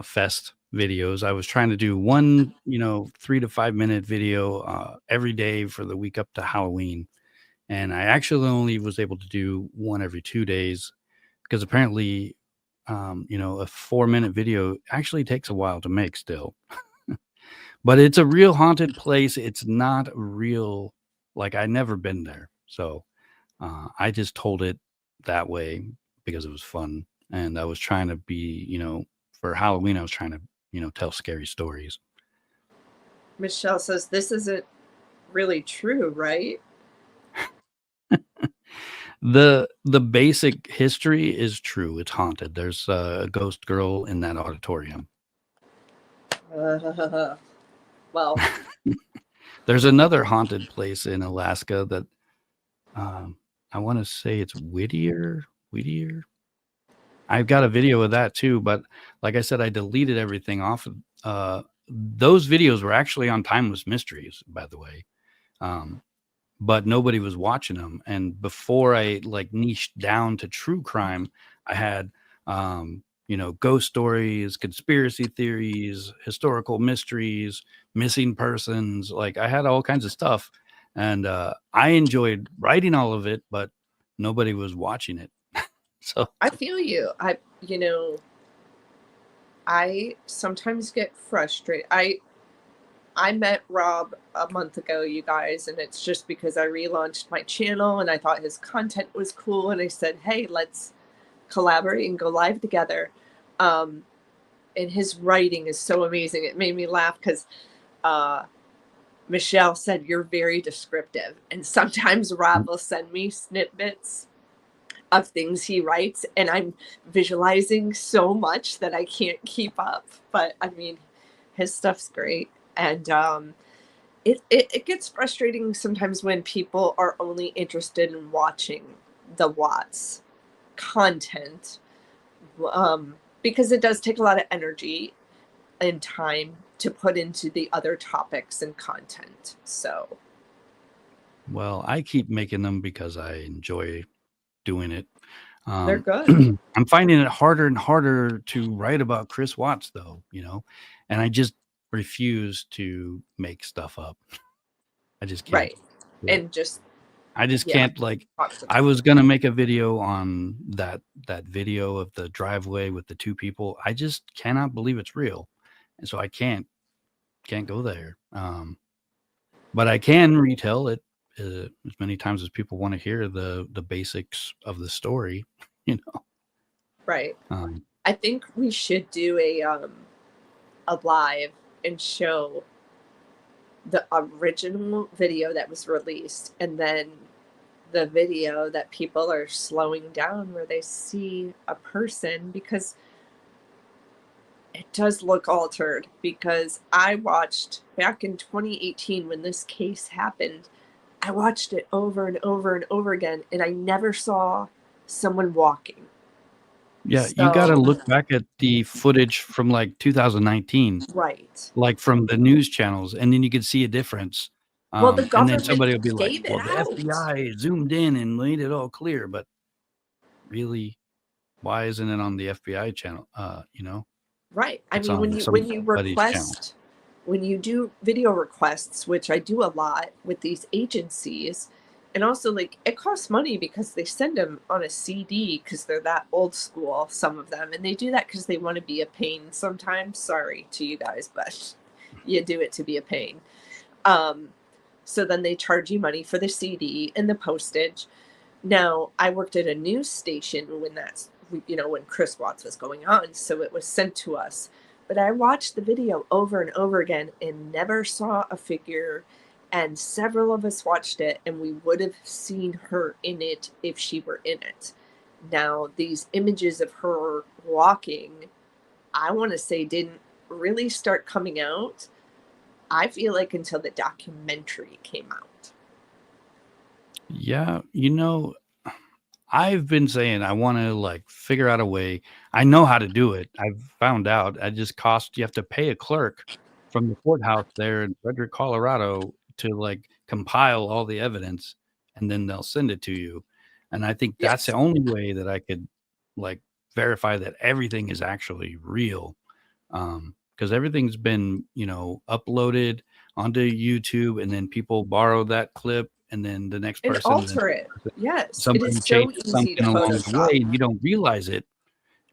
Fest videos. I was trying to do one, 3 to 5 minute video every day for the week up to Halloween. And I actually only was able to do one every 2 days because apparently, a 4-minute video actually takes a while to make still. But it's a real haunted place. It's not real, like I never been there. So I just told it that way because it was fun. And I was trying to be, for Halloween, I was trying to, tell scary stories. Michelle says this isn't really true, right? The basic history is true. It's haunted. There's a ghost girl in that auditorium. Well, There's another haunted place in Alaska that I want to say it's Whittier. Whittier. I've got a video of that too, but like I said, I deleted everything off of those videos were actually on Timeless Mysteries, by the way. But nobody was watching them. And before I like niched down to true crime, I had ghost stories, conspiracy theories, historical mysteries, missing persons. Like I had all kinds of stuff. And I enjoyed writing all of it, but nobody was watching it. So I feel you. I sometimes get frustrated. I met Rob a month ago, you guys, and it's just because I relaunched my channel and I thought his content was cool, and I said, hey, let's collaborate and go live together. And his writing is so amazing. It made me laugh because Michelle said you're very descriptive, and sometimes Rob will send me snippets of things he writes, and I'm visualizing so much that I can't keep up. But I mean, his stuff's great. And it gets frustrating sometimes when people are only interested in watching the Watts content, because it does take a lot of energy and time to put into the other topics and content. So, well, I keep making them because I enjoy doing it. they're good. I'm finding it harder and harder to write about Chris Watts, though, and I just refuse to make stuff up. I just can't. Right. And just, I just yeah, can't I was gonna make a video on that video of the driveway with the two people. I just cannot believe it's real, and so I can't go there. But I can retell it as many times as people want to hear the basics of the story. Right. I think we should do a live and show the original video that was released, and then the video that people are slowing down where they see a person, because it does look altered. Because I watched back in 2018 when this case happened, I watched it over and over and over again, and I never saw someone walking. Yeah, you got to look back at the footage from like 2019, right? Like from the news channels, and then you could see a difference. Well, the And then government somebody will be like, gave it "Well, the out. FBI zoomed in and made it all clear," but really, why isn't it on the FBI channel? Right. I It's mean, when on you somebody's channel. request, when you do video requests, which I do a lot with these agencies, and also like it costs money because they send them on a CD because they're that old school, some of them, and they do that because they want to be a pain sometimes. Sorry to you guys, but you do it to be a pain. So then they charge you money for the CD and the postage. Now, I worked at a news station when when Chris Watts was going on, so it was sent to us. But I watched the video over and over again and never saw a figure. And several of us watched it, and we would have seen her in it if she were in it. Now, these images of her walking, I want to say, didn't really start coming out, I feel like, until the documentary came out. Yeah, I've been saying I want to figure out a way. I know how to do it. I've found out. You have to pay a clerk from the courthouse there in Frederick, Colorado to compile all the evidence, and then they'll send it to you. And I think that's the only way that I could verify that everything is actually real. Because everything's been, uploaded onto YouTube, and then people borrow that clip, and then the next And person alter it. Yes, it somebody is so changed easy something to along the Photoshop. way, and you don't realize it.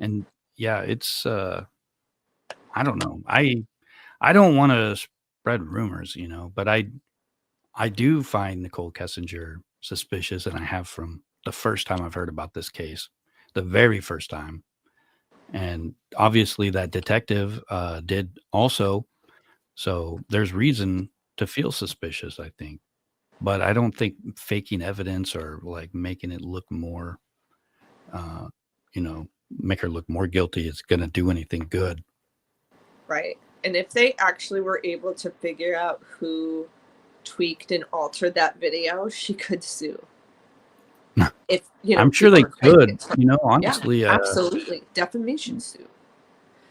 And yeah, it's I don't know. I don't want to spread rumors, but I do find Nicole Kessinger suspicious, and I have from the first time I've heard about this case, the very first time. And obviously that detective did also. So there's reason to feel suspicious, I think. But I don't think faking evidence or making it look more, make her look more guilty is going to do anything good. Right. And if they actually were able to figure out who tweaked and altered that video, she could sue. If, I'm sure people they are finding could, it. honestly, Yeah, absolutely. Defamation suit.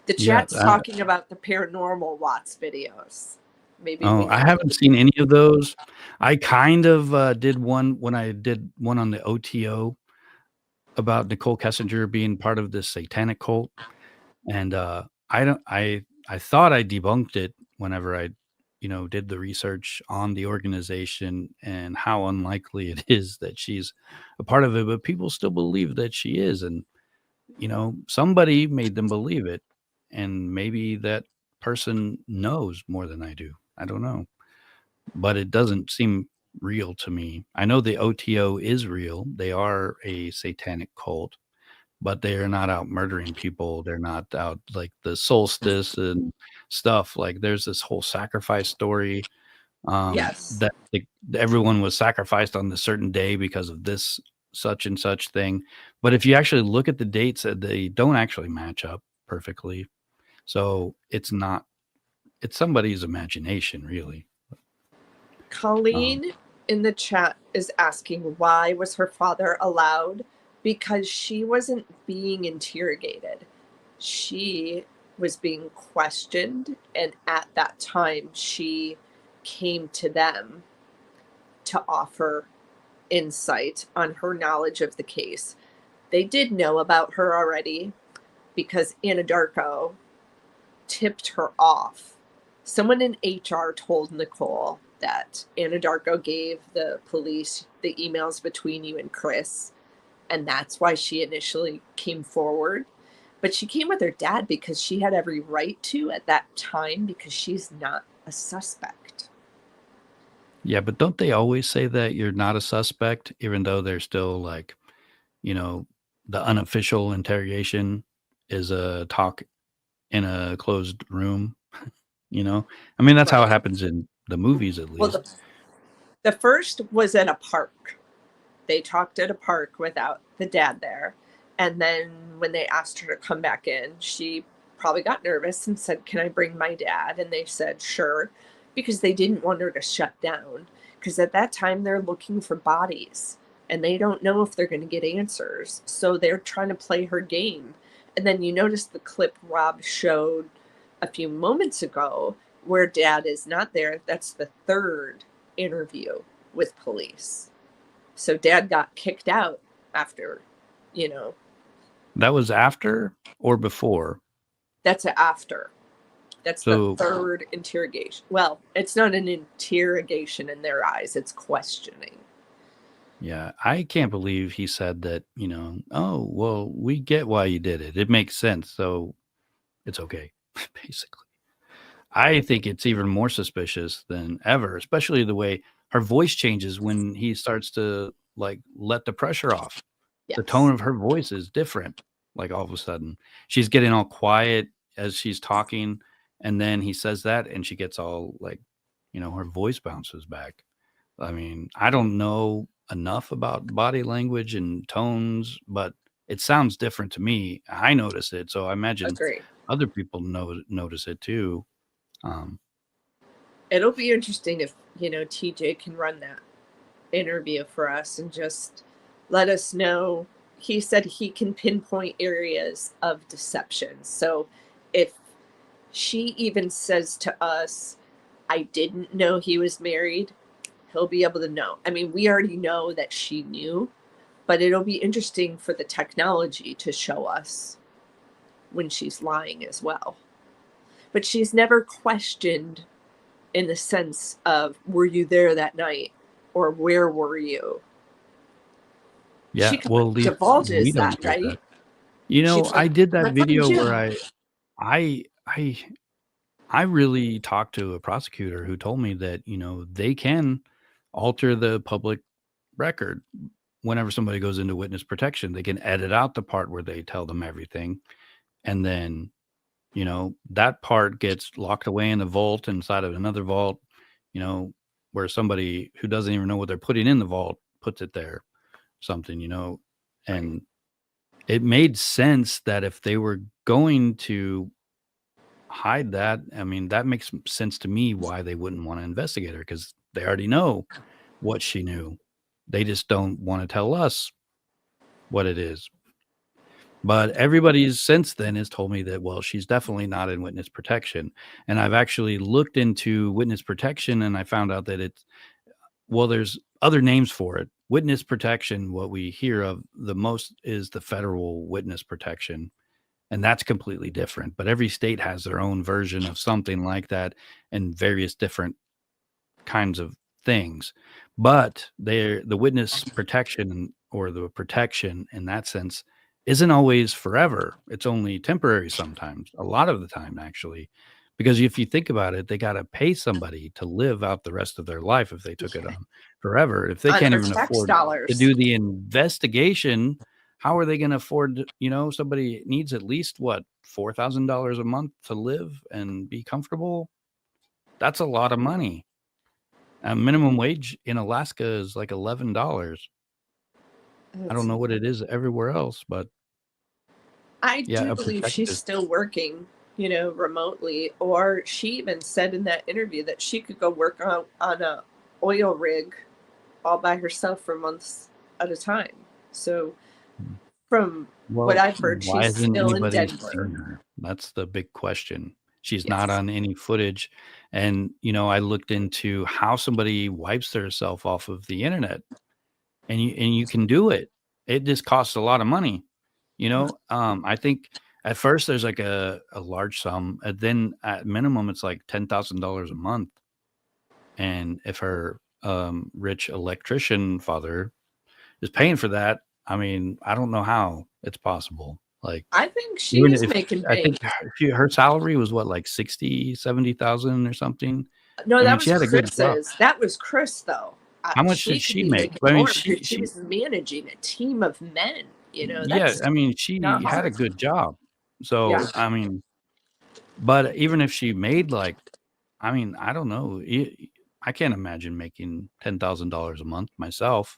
The yeah, chat's talking about the paranormal Watts videos. Maybe we I can haven't seen any of those. I kind of did one when I did one on the OTO about Nicole Kessinger being part of this satanic cult, and I thought I debunked it whenever I did the research on the organization and how unlikely it is that she's a part of it, but people still believe that she is, and somebody made them believe it, and maybe that person knows more than I do. I don't know, but it doesn't seem real to me. I know the OTO is real. They are a satanic cult, but they are not out murdering people. They're not out like the solstice and stuff. Like there's this whole sacrifice story Yes. that everyone was sacrificed on this certain day because of this such and such thing. But if you actually look at the dates, they don't actually match up perfectly. So it's somebody's imagination, really. Colleen in the chat is asking why was her father allowed? Because she wasn't being interrogated. She was being questioned, and at that time she came to them to offer insight on her knowledge of the case. They did know about her already because Anadarko tipped her off. Someone in HR told Nicole that Anadarko gave the police the emails between you and Chris, and that's why she initially came forward. But she came with her dad because she had every right to at that time because she's not a suspect. Yeah, but don't they always say that you're not a suspect, even though they're still like, the unofficial interrogation is a talk in a closed room, I mean, that's how it Right. happens in the movies, at Well, least. the first was at a park. They talked at a park without the dad there. And then when they asked her to come back in, she probably got nervous and said, "Can I bring my dad?" And they said, "Sure," because they didn't want her to shut down. Because at that time, they're looking for bodies and they don't know if they're going to get answers. So they're trying to play her game. And then you notice the clip Rob showed a few moments ago where dad is not there. That's the third interview with police. So dad got kicked out after, That was after or before? that's after. That's the So third interrogation. Well, it's not an interrogation in their eyes, it's questioning. yeah, I can't believe he said that, "Oh, well, we get why you did it. It makes sense, so it's okay," basically. I think it's even more suspicious than ever, especially the way her voice changes when he starts to, like, let the pressure off. The tone Yes. of her voice is different, like, all of a sudden. She's getting all quiet as she's talking, and then he says that, and she gets all, like, her voice bounces back. I mean, I don't know enough about body language and tones, but it sounds different to me. I notice it, so I imagine Agree. other people notice it too. Um, It'll be interesting if, TJ can run that interview for us and just let us know. He said he can pinpoint areas of deception. So if she even says to us, "I didn't know he was married," he'll be able to know. I mean, we already know that she knew, but it'll be interesting for the technology to show us when she's lying as well. But she's never questioned in the sense of, "Were you there that night?" or "Where were you?" yeah, She kind well, of at least we divulges don't that, know that. right? I She's like, did that "My friend video where Jim." I I I really talked to a prosecutor who told me that, they can alter the public record whenever somebody goes into witness protection. They can edit out the part where they tell them everything, and then, that part gets locked away in the vault inside of another vault, you know, where somebody who doesn't even know what they're putting in the vault puts it there, something, Right. and it made sense that if they were going to hide that. I mean, that makes sense to me why they wouldn't want to investigate her because they already know what she knew. They just don't want to tell us what it is. But everybody's since then has told me that, well, she's definitely not in witness protection. And I've actually looked into witness protection and I found out that it's, well, there's other names for it. Witness protection, what we hear of the most is the federal witness protection. And that's completely different. But every state has their own version of something like that and various different kinds of things. But the witness protection or the protection in that sense isn't always forever. It's only temporary sometimes, a lot of the time, actually. Because if you think about it, they got to pay somebody to live out the rest of their life if they took it on forever. If they On can't our even tax afford to dollars. do the investigation, how are they going to afford, somebody needs at least what, $4,000 a month to live and be comfortable? That's a lot of money. Minimum wage in Alaska is like $11. I don't It's know what it is everywhere else, but I yeah, do a believe she's protective. still working, remotely. Or she even said in that interview that she could go work on a oil rig all by herself for months at a time. So from what Well, I've heard, why she's hasn't still in anybody Denver. seen her? That's the big question. She's not Yes. on any footage. And, I looked into how somebody wipes theirself off of the internet and you can do it. It just costs a lot of money. I think at first there's like a large sum, and then at minimum it's like $10,000 a month. And if her rich electrician father is paying for that, I mean, I don't know how it's possible. Like, I think even she's if making I bank. think her salary was what, like 60, 70,000 or something. No, I that mean, was she had a good job. Chris's. That was Chris, though. How much She did could she be make? making I mean, more she because she she was managing a team of men. yeah, That's I mean, not she had a hard. good job. Yeah. So, I mean, but even if she made like, I mean, I don't know. I can't imagine making $10,000 a month myself.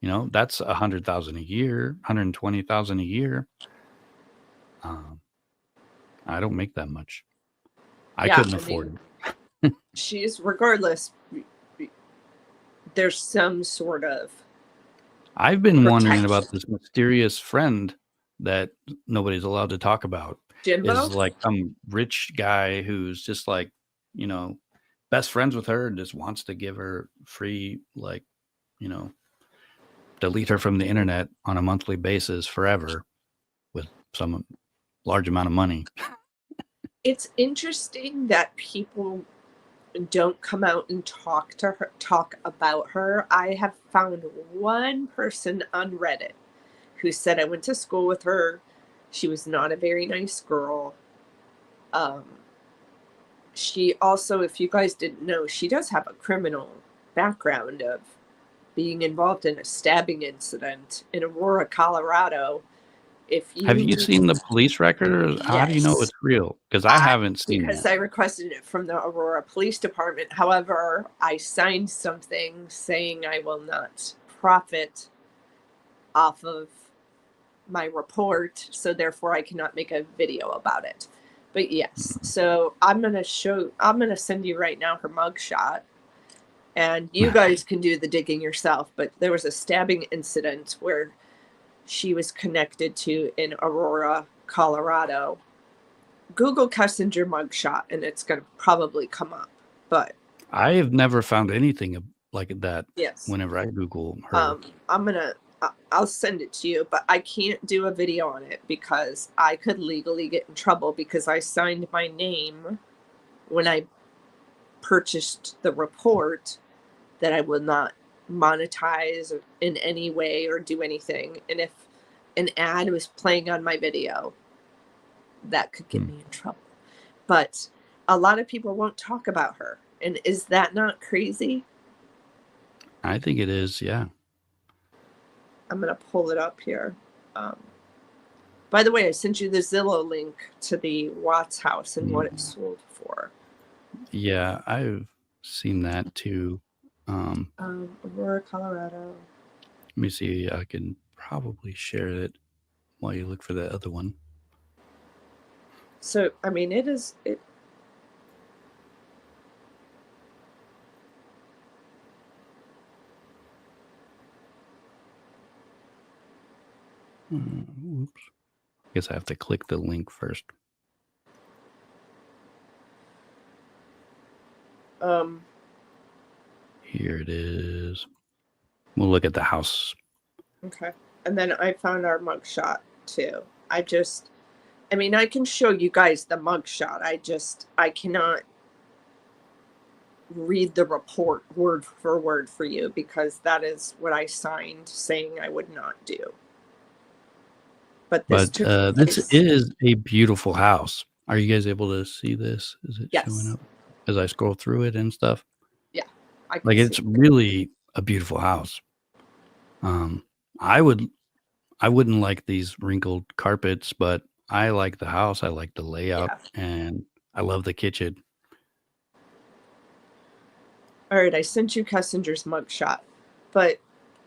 That's 100,000 a year, 120,000 a year. Um, I don't make that much. I Yeah. couldn't I mean, afford it. she's regardless. There's some sort of I've been wondering about protection. this mysterious friend that nobody's allowed to talk about. Jimbo? Is like some rich guy who's just like, you know, best friends with her and just wants to give her free, like, you know, delete her from the internet on a monthly basis forever with some large amount of money. It's interesting that people don't come out and talk about her. I have found one person on Reddit who said, I went to school with her. She was not a very nice girl. She also, if you guys didn't know, she does have a criminal background of being involved in a stabbing incident in Aurora, Colorado. If Have you you seen the police record, or how do you know Yes. it's real? Because I haven't seen Because that. I requested it from the Aurora Police Department. However, I signed something saying I will not profit off of my report, so therefore I cannot make a video about it. But yes, so I'm gonna send you right now her mugshot, and you guys can do the digging yourself. But there was a stabbing incident where she was connected to in Aurora, Colorado. Google Kessinger mugshot, and it's going to probably come up. But I have never found anything like that. yes, Whenever I Google her, I'll send it to you, but I can't do a video on it because I could legally get in trouble because I signed my name when I purchased the report that I will not monetize in any way or do anything. And if an ad was playing on my video, that could get me in trouble. But a lot of people won't talk about her. And is that not crazy? I think it is. Yeah. I'm going to pull it up here. By the way, I sent you the Zillow link to the Watts house and what it sold for. Yeah, I've seen that too. Aurora, Colorado. Let me see. I can probably share it while you look for the other one. So, I mean, it is, it, Whoops. Guess I have to click the link first. Here it is. We'll look at the house. Okay. And then I found our mugshot too. I mean, I can show you guys the mugshot. I cannot read the report word for word for you because that is what I signed saying I would not do. But this this is a beautiful house. Are you guys able to see this? Is it showing up as I scroll through it and stuff? Yeah. Like it's really a beautiful house. I wouldn't like these wrinkled carpets, but I like the house. I like the layout and I love the kitchen. All right, I sent you Kessinger's mugshot. But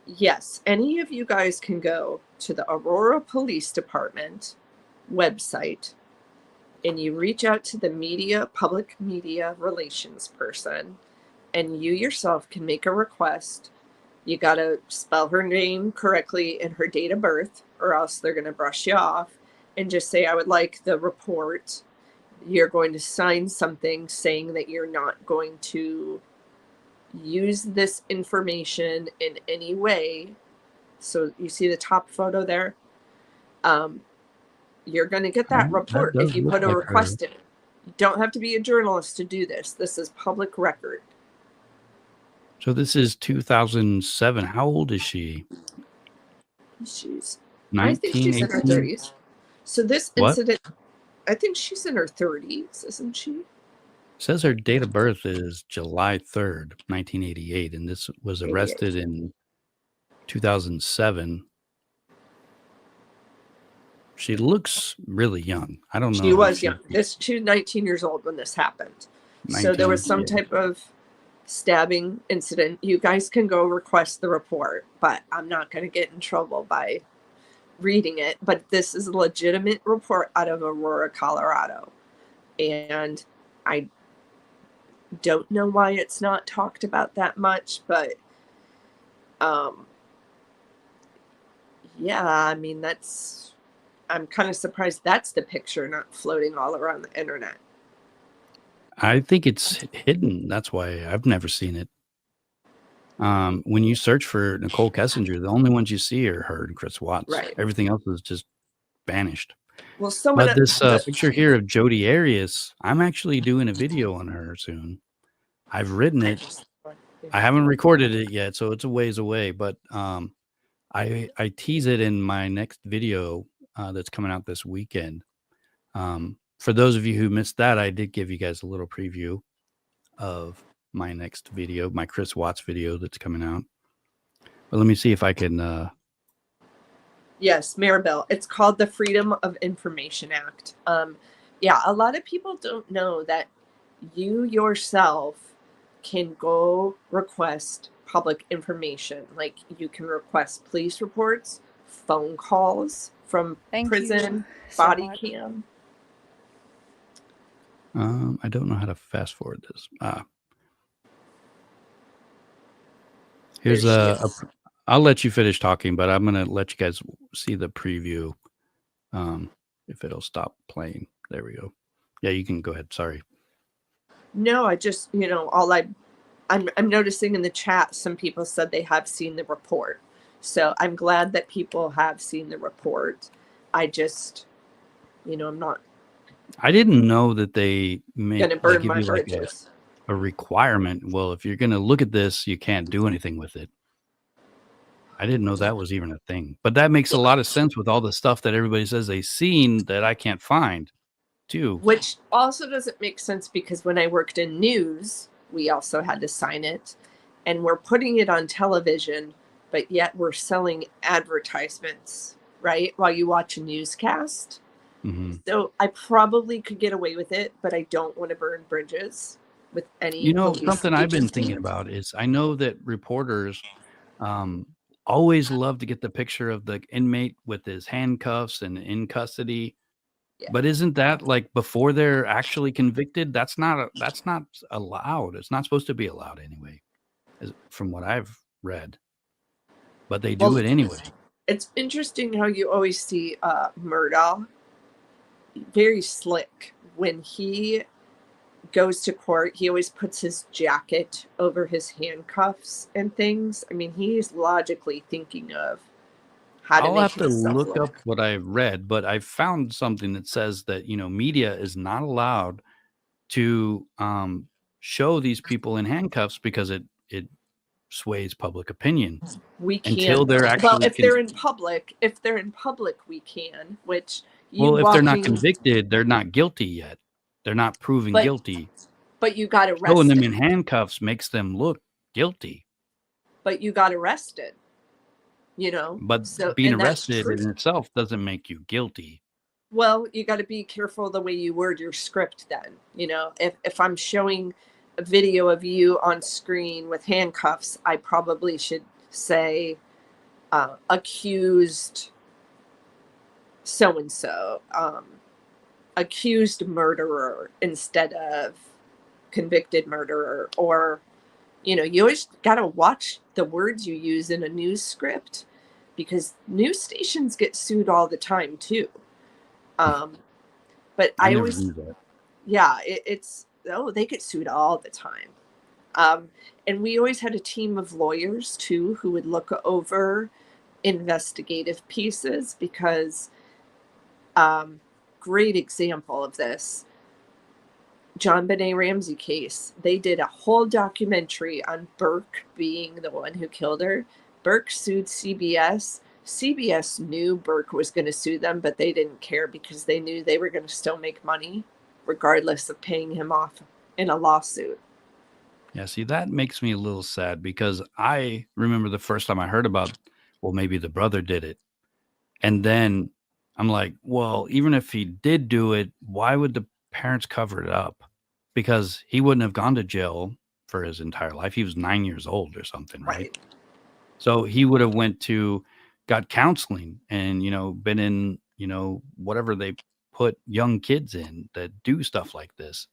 yes, any of you guys can go to the Aurora Police Department website and you reach out to the public media relations person, and you yourself can make a request. You got to spell her name correctly and her date of birth, or else they're going to brush you off, and just say, I would like the report. You're going to sign something saying that you're not going to use this information in any way. So you see the top photo there? You're going to get that report if you put a request in. You don't have to be a journalist to do this. This is public record. So this is 2007. How old is she? I think she's in her 30s. So this incident, I think she's in her 30s, isn't she? It says her date of birth is July 3rd, 1988, and this was arrested in 2007. She looks really young. I don't know. She was young. She was 19 years old when this happened. So there was some type of stabbing incident. You guys can go request the report, but I'm not going to get in trouble by reading it. But this is a legitimate report out of Aurora, Colorado. And I don't know why it's not talked about that much, but yeah, I mean, I'm kind of surprised that's the picture not floating all around the internet. I think it's hidden. That's why I've never seen it. When you search for Nicole Kessinger, the only ones you see are her and Chris Watts. Right. Everything else is just vanished. Well, but this picture here of Jodi Arias, I'm actually doing a video on her soon. I've written it. I haven't recorded it yet, so it's a ways away. But I tease it in my next video that's coming out this weekend. For those of you who missed that, I did give you guys a little preview of my next video, my Chris Watts video that's coming out. But let me see if I can. Yes, Maribel. It's called the Freedom of Information Act. Yeah, a lot of people don't know that you yourself can go request public information. Like you can request police reports, phone calls from prison, body cam. I don't know how to fast forward this. Here's I'll let you finish talking, but I'm going to let you guys see the preview. If it'll stop playing. There we go. Yeah, you can go ahead. Sorry. No, I just, I'm noticing in the chat, some people said they have seen the report. So I'm glad that people have seen the report. I just, I'm not. I didn't know that they gonna burn my bridges. A requirement. Well, if you're going to look at this, you can't do anything with it. I didn't know that was even a thing, but that makes a lot of sense with all the stuff that everybody says they've seen that I can't find too. Which also doesn't make sense because when I worked in news, we also had to sign it, and we're putting it on television, but yet we're selling advertisements, right? While you watch a newscast. Mm-hmm. So I probably could get away with it, but I don't want to burn bridges with any. Something I've been thinking about is I know that reporters always love to get the picture of the inmate with his handcuffs and in custody. Yeah. But isn't that like before they're actually convicted? That's not allowed. It's not supposed to be allowed anyway, from what I've read. But they do Well, it anyway. it's interesting how you always see Murdaugh very slick when he goes to court. He always puts his jacket over his handcuffs and things. I mean, he's logically thinking of how to I'll make have to himself look up look. what I've read, but I found something that says that, media is not allowed to show these people in handcuffs because it sways public opinion We until can't. they're Well, actually if they're in public, we can. Which you well, if they're not walking, convicted, they're not guilty yet. They're not proven but guilty. but you got Showing them arrested. in handcuffs makes them look guilty. But you got arrested. But So being and that's arrested true. in itself doesn't make you guilty. Well, you got to be careful the way you word your script then. If I'm showing a video of you on screen with handcuffs, I probably should say accused so-and-so, accused murderer instead of convicted murderer. Or, you always got to watch the words you use in a news script, because news stations get sued all the time too. But I I never always, knew that. yeah, they get sued all the time. And we always had a team of lawyers too who would look over investigative pieces, because great example of this, JonBenet Ramsey case. They did a whole documentary on Burke being the one who killed her. Burke sued CBS. CBS knew Burke was going to sue them, but they didn't care because they knew they were going to still make money regardless of paying him off in a lawsuit. Yeah, see, that makes me a little sad because I remember the first time I heard about, well, maybe the brother did it. And then I'm like, well, even if he did do it, why would the parents cover it up? Because he wouldn't have gone to jail for his entire life. He was 9 years old or something, right? So he would have got counseling and, been in, whatever they put young kids in that do stuff like this.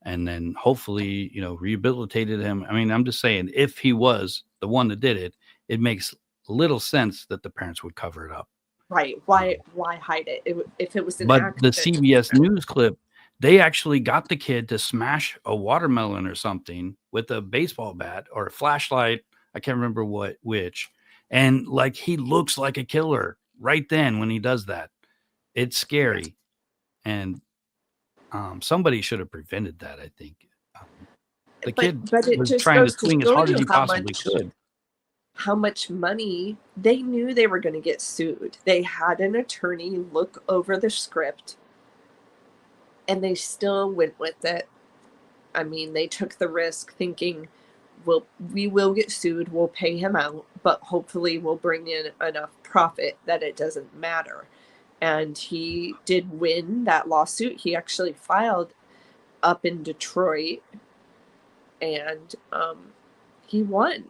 And then hopefully, rehabilitated him. I mean, I'm just saying, if he was the one that did it, it makes little sense that the parents would cover it up. Right. Why hide it? If it was an But the accident. CBS News clip, they actually got the kid to smash a watermelon or something with a baseball bat or a flashlight. I can't remember which. And like, he looks like a killer right then when he does that. It's scary. And somebody should have prevented that, I think. The kid but it was just trying to goes to swing as show hard as you he possibly could. how much money they knew they were going to get sued. They had an attorney look over the script and they still went with it. I mean, they took the risk thinking, we will get sued, we'll pay him out, but hopefully we'll bring in enough profit that it doesn't matter. And he did win that lawsuit. He actually filed up in Detroit, and he won.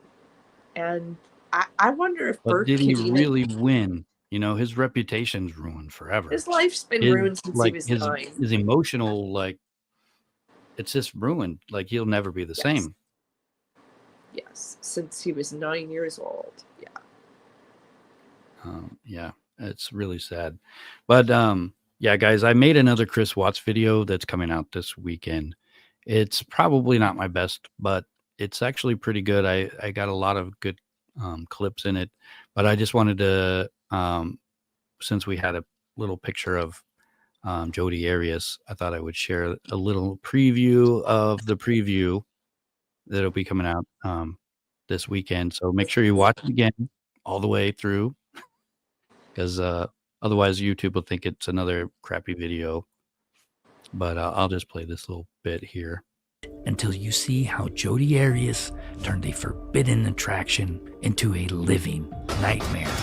And I wonder if But Burke did can he even. really win? His reputation's ruined forever. His life's been ruined since he was 9. His emotional, it's just ruined. Like, he'll never be the same. Yes, since he was 9 years old. Yeah. Yeah, it's really sad. But yeah, guys, I made another Chris Watts video that's coming out this weekend. It's probably not my best, but it's actually pretty good. I got a lot of good clips in it, but I just wanted to, since we had a little picture of Jodi Arias, I thought I would share a little preview of the preview that'll be coming out this weekend. So make sure you watch it again all the way through, because otherwise YouTube will think it's another crappy video. But I'll just play this little bit here. Until you see how Jodi Arias turned a forbidden attraction into a living nightmare.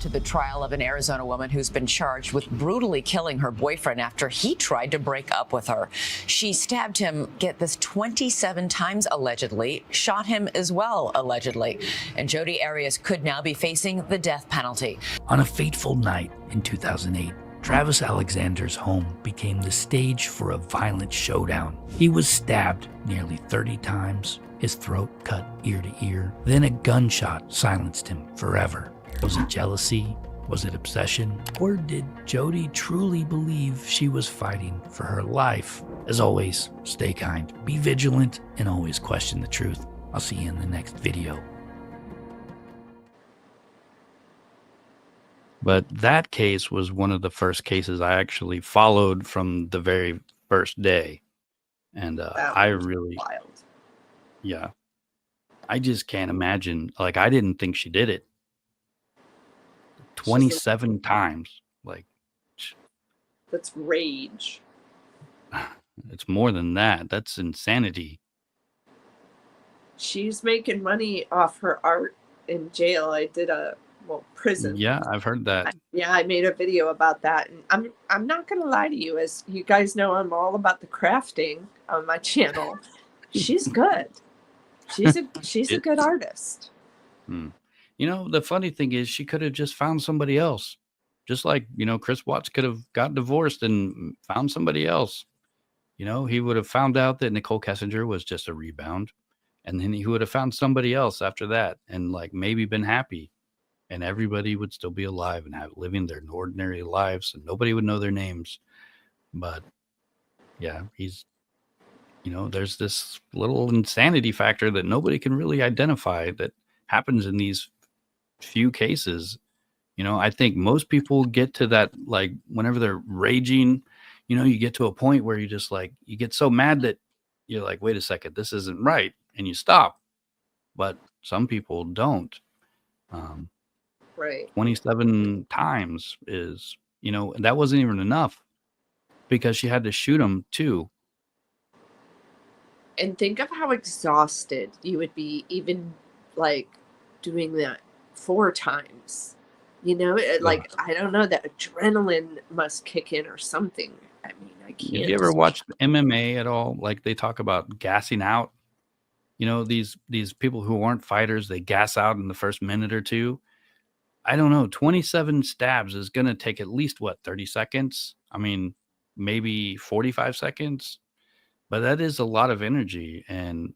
To the trial of an Arizona woman who's been charged with brutally killing her boyfriend after he tried to break up with her. She stabbed him, get this, 27 times allegedly, shot him as well allegedly. And Jodi Arias could now be facing the death penalty. On a fateful night in 2008, Travis Alexander's home became the stage for a violent showdown. He was stabbed nearly 30 times, his throat cut ear to ear. Then a gunshot silenced him forever. Was it jealousy? Was it obsession? Or did Jody truly believe she was fighting for her life? As always, stay kind, be vigilant, and always question the truth. I'll see you in the next video. But that case was one of the first cases I actually followed from the very first day. And I really, wild. yeah, I just can't imagine. Like, I didn't think she did it 27 times. Like, That's rage. it's more than that. That's insanity. She's making money off her art in jail. I did prison. Yeah, I've heard that. I made a video about that, and I'm not gonna lie to you. As you guys know, I'm all about the crafting on my channel. She's good. She's a good artist. You know, the funny thing is, she could have just found somebody else. Just like, you know, Chris Watts could have got divorced and found somebody else. You know, he would have found out that Nicole Kessinger was just a rebound. And then he would have found somebody else after that and like maybe been happy. And everybody would still be alive and have living their ordinary lives and nobody would know their names. But yeah, he's, you know, there's this little insanity factor that nobody can really identify that happens in these few cases. You know, I think most people get to that, like whenever they're raging, you know, you get to a point where you just like, you get so mad that you're like, wait a second, this isn't right. And you stop. But some people don't. Right. 27 times is, you know, that wasn't even enough because she had to shoot him too. And think of how exhausted you would be even like doing that 4 times. You know, like, I don't know, that adrenaline must kick in or something. I mean, I can't. Did you ever watch MMA at all? Like they talk about gassing out. You know, these people who aren't fighters, they gas out in the first minute or two. I don't know. 27 stabs is going to take at least 30 seconds? I mean, maybe 45 seconds, but that is a lot of energy. And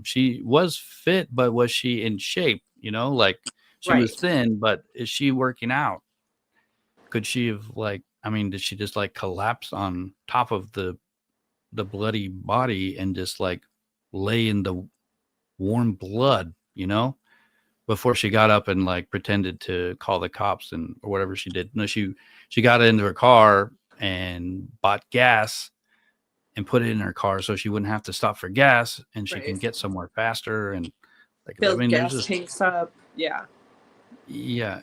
she was fit, but was she in shape? You know, like she was thin, but is she working out? Could she have I mean, did she just like collapse on top of the bloody body and just like lay in the warm blood, you know? Before she got up and like pretended to call the cops and or whatever she did. No, she got into her car and bought gas and put it in her car so she wouldn't have to stop for gas and she can get somewhere faster and like Build I mean there's gas just tanks up. Yeah,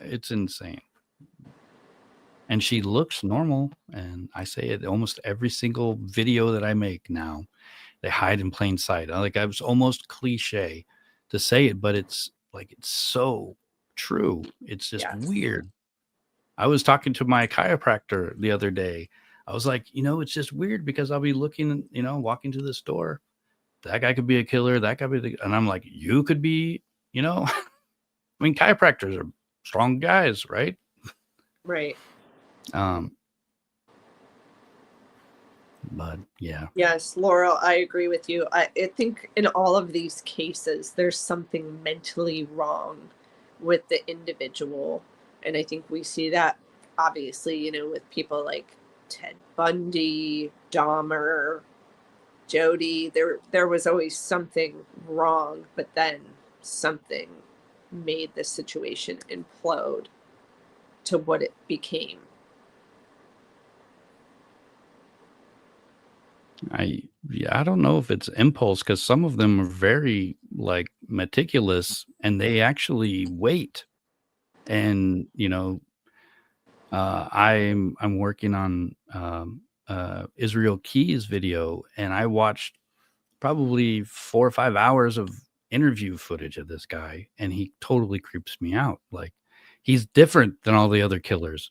it's insane. And she looks normal, and I say it almost every single video that I make now. They hide in plain sight. Like I was almost cliche to say it, but it's like it's so true. It's just weird. I was talking to my chiropractor the other day. I was like, you know, it's just weird because I'll be looking, you know, walking to the store. That guy could be a killer. That guy could be, and I'm like, you could be, you know. I mean, chiropractors are strong guys, right? Right. But yeah. Yes, Laurel, I agree with you. I think in all of these cases, there's something mentally wrong with the individual. And I think we see that obviously, you know, with people like Ted Bundy, Dahmer, Jody. There was always something wrong, but then something made the situation implode to what it became. I don't know if it's impulse because some of them are very like meticulous and they actually wait. And you know, I'm working on Israel Key's video, and I watched probably 4 or 5 hours of interview footage of this guy, and he totally creeps me out. Like he's different than all the other killers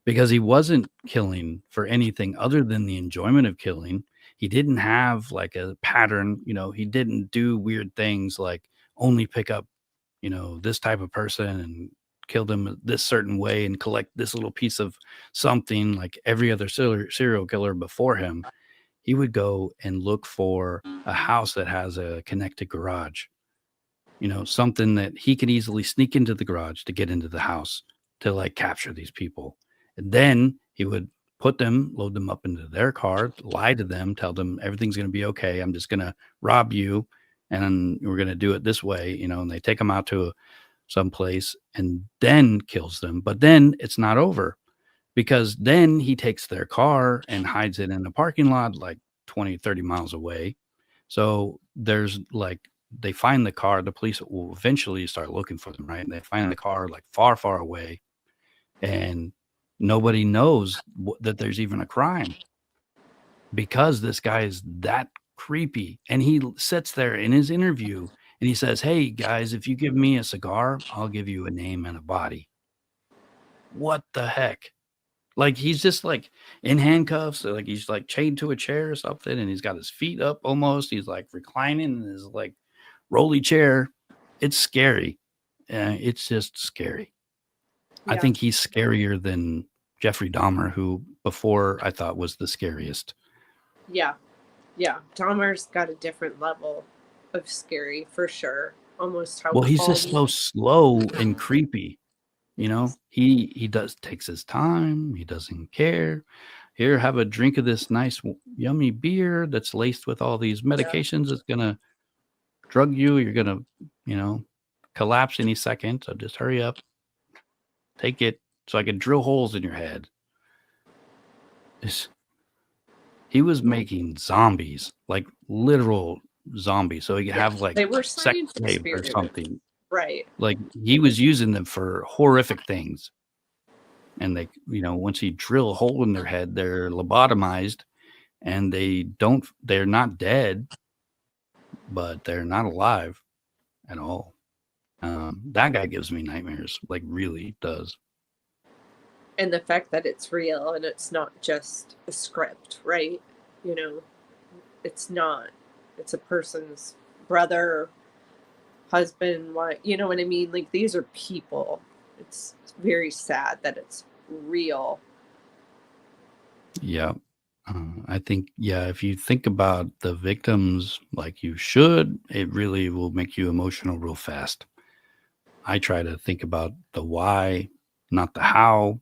because he wasn't killing for anything other than the enjoyment of killing. He didn't have like a pattern, you know, he didn't do weird things like only pick up, you know, this type of person and kill them this certain way and collect this little piece of something like every other serial killer before him. He would go and look for a house that has a connected garage, something that he could easily sneak into the garage to get into the house to like capture these people. And then he would load them up into their car, lie to them, tell them everything's going to be okay. I'm just going to rob you and we're going to do it this way, and they take them out to some place and then kills them. But then it's not over because then he takes their car and hides it in a parking lot like 20, 30 miles away. So there's like, they find the car, the police will eventually start looking for them, right? And they find the car like far, far away, and nobody knows that there's even a crime because this guy is that creepy. And he sits there in his interview and he says, "Hey guys, if you give me a cigar, I'll give you a name and a body." What the heck? Like he's just like in handcuffs, like he's like chained to a chair or something, and he's got his feet up almost. He's like reclining in his like rolly chair. It's scary. It's just scary. I Yeah. think he's scarier than Jeffrey Dahmer, who before I thought was the scariest. Yeah. Dahmer's got a different level of scary for sure. Almost how Well, he's just so calm. slow and creepy. He takes his time. He doesn't care. Here, have a drink of this nice, yummy beer that's laced with all these medications. It's gonna drug you. You're gonna, collapse any second. So just hurry up, take it, so I can drill holes in your head. He was making zombies, like literal zombies. So he could have like They were sex science slaves or experiments. something. Right. Like he was using them for horrific things. And they, once you drill a hole in their head, they're lobotomized and they're not dead, but they're not alive at all. That guy gives me nightmares, like really does. And the fact that it's real and it's not just a script, right? It's not. It's a person's brother, husband, wife. You know what I mean? Like these are people. It's very sad that it's real. Yeah. I think, if you think about the victims like you should, it really will make you emotional real fast. I try to think about the why, not the how,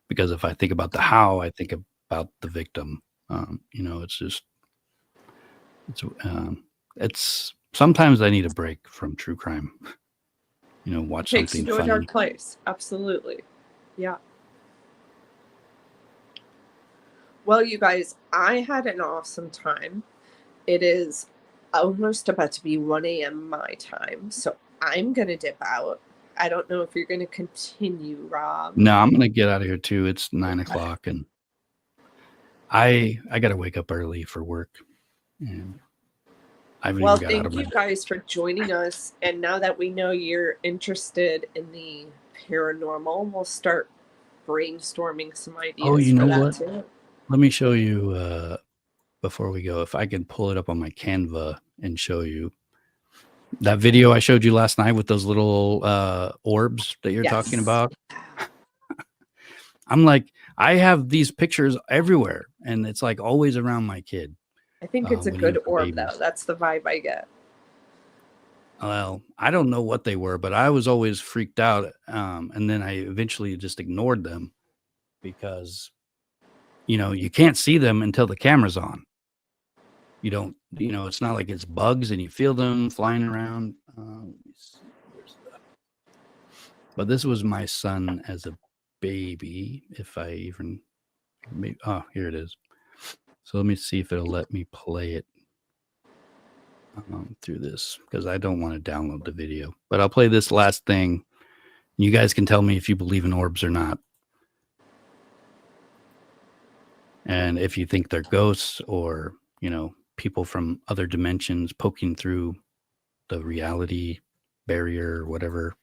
because if I think about the how, I think about the victim. It's sometimes I need a break from true crime. Watch Takes you something to a funny. dark place. Absolutely. Yeah. Well, you guys, I had an awesome time. It is almost about to be 1 a.m. my time, so I'm going to dip out. I don't know if you're going to continue, Rob. No, I'm gonna get out of here too. It's 9:00, and I got to wake up early for work. And I haven't Well, even got out of thank you bed. guys for joining us. And now that we know you're interested in the paranormal, we'll start brainstorming some ideas Oh, you for know that what? too. Let me show you before we go, if I can pull it up on my Canva and show you that video I showed you last night with those little orbs that you're talking Yes. about. I'm like, I have these pictures everywhere, and it's like always around my kid. I think it's a when he good was a orb, baby. though. That's the vibe I get. Well, I don't know what they were, but I was always freaked out. And then I eventually just ignored them because, you can't see them until the camera's on. You don't, it's not like it's bugs and you feel them flying around. Let me see. But this was my son as a baby. If I even, here it is. So let me see if it'll let me play it through this, because I don't want to download the video. But I'll play this last thing. You guys can tell me if you believe in orbs or not. And if you think they're ghosts or, people from other dimensions poking through the reality barrier or whatever.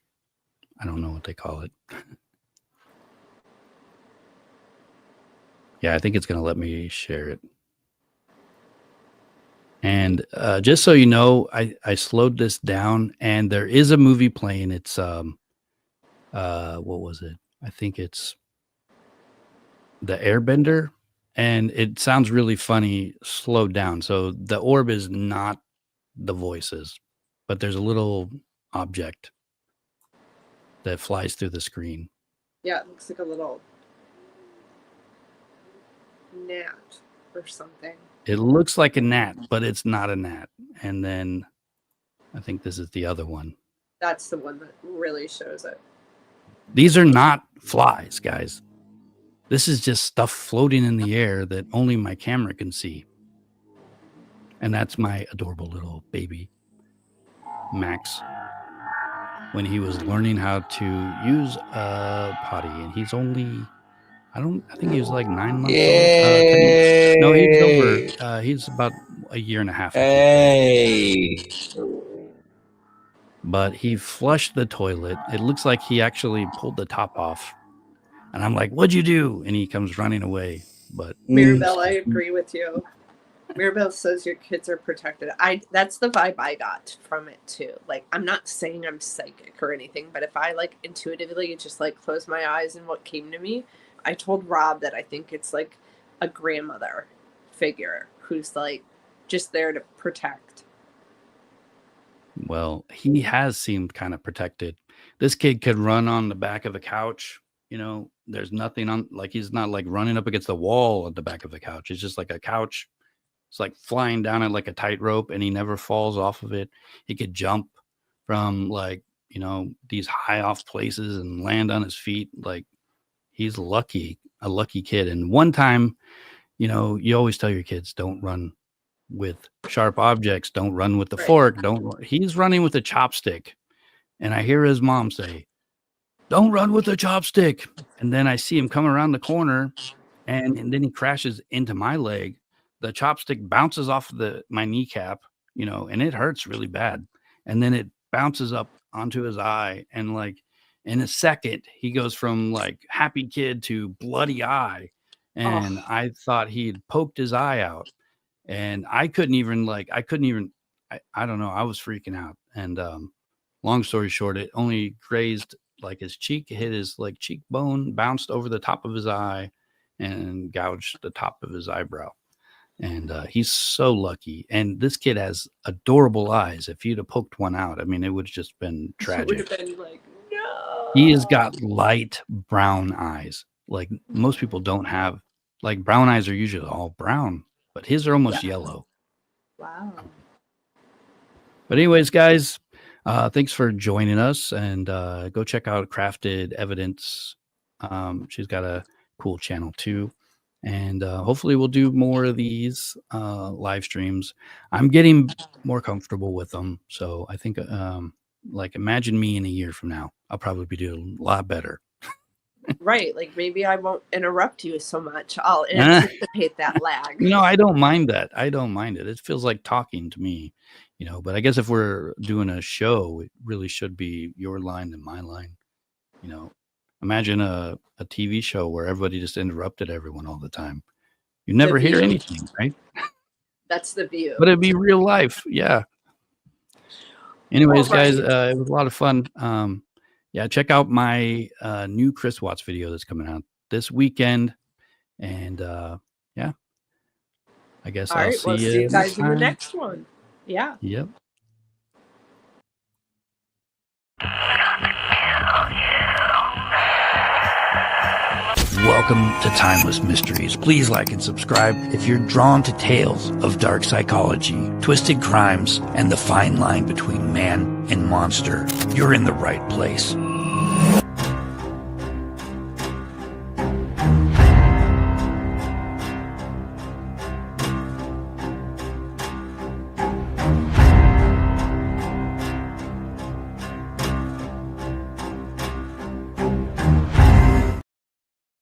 I don't know what they call it. Yeah, I think it's going to let me share it. And just so you know, I slowed this down, and there is a movie playing. It's what was it? I think it's the Airbender, and it sounds really funny slowed down. So the orb is not the voices, but there's a little object that flies through the screen. Yeah, it looks like a little gnat or something. It looks like a gnat, but it's not a gnat. And then I think this is the other one. That's the one that really shows it. These are not flies, guys. This is just stuff floating in the air that only my camera can see. And that's my adorable little baby, Max, when he was learning how to use a potty. And he's only, I think he was like 9 months old. No, he's over. He's about a year and a half. Hey. But he flushed the toilet. It looks like he actually pulled the top off. And I'm like, what'd you do? And he comes running away. But Mirabelle, I agree with you. Mirabelle says your kids are protected. That's the vibe I got from it too. Like, I'm not saying I'm psychic or anything, but if I like intuitively just like close my eyes and what came to me, I told Rob that I think it's like a grandmother figure who's like just there to protect. Well, he has seemed kind of protected. This kid could run on the back of the couch. You know, there's nothing on, like, he's not like running up against the wall at the back of the couch. It's just like a couch. It's like flying down it like a tightrope, and he never falls off of it. He could jump from like, you know, these high off places and land on his feet. Like, he's lucky, a lucky kid. And one time, you know, you always tell your kids, don't run with sharp objects, don't run with the fork, he's running with a chopstick. And I hear his mom say, don't run with a chopstick. And then I see him come around the corner, and then he crashes into my leg. The chopstick bounces off my kneecap, you know, and it hurts really bad. And then it bounces up onto his eye, and like in a second he goes from like happy kid to bloody eye. And I thought he'd poked his eye out. And I couldn't even, I don't know. I was freaking out. And long story short, it only grazed like his cheek, hit his like cheekbone, bounced over the top of his eye, and gouged the top of his eyebrow. And he's so lucky. And this kid has adorable eyes. If you'd have poked one out, I mean, it would have just been tragic. It would have been like, no. He has got light brown eyes. Like most people don't have, like brown eyes are usually all brown, but his are almost yellow. Wow. But anyways, guys, thanks for joining us, and go check out Crafted Evidence. She's got a cool channel too. And hopefully we'll do more of these live streams. I'm getting more comfortable with them. So I think like imagine me in a year from now, I'll probably be doing a lot better. Right. Like maybe I won't interrupt you so much. I'll anticipate that lag. No, I don't mind that. I don't mind it. It feels like talking to me, you know, but I guess if we're doing a show, it really should be your line and my line, you know. Imagine a TV show where everybody just interrupted everyone all the time. You never hear anything, right? That's the view. But it'd be real life. Yeah. Anyways, guys, it was a lot of fun. Yeah, check out my new Chris Watts video that's coming out this weekend. And yeah, I guess I'll see you. See you guys in the next one. Yeah. Yep. Welcome to Timeless Mysteries. Please like and subscribe if you're drawn to tales of dark psychology, twisted crimes, and the fine line between man and monster. You're in the right place.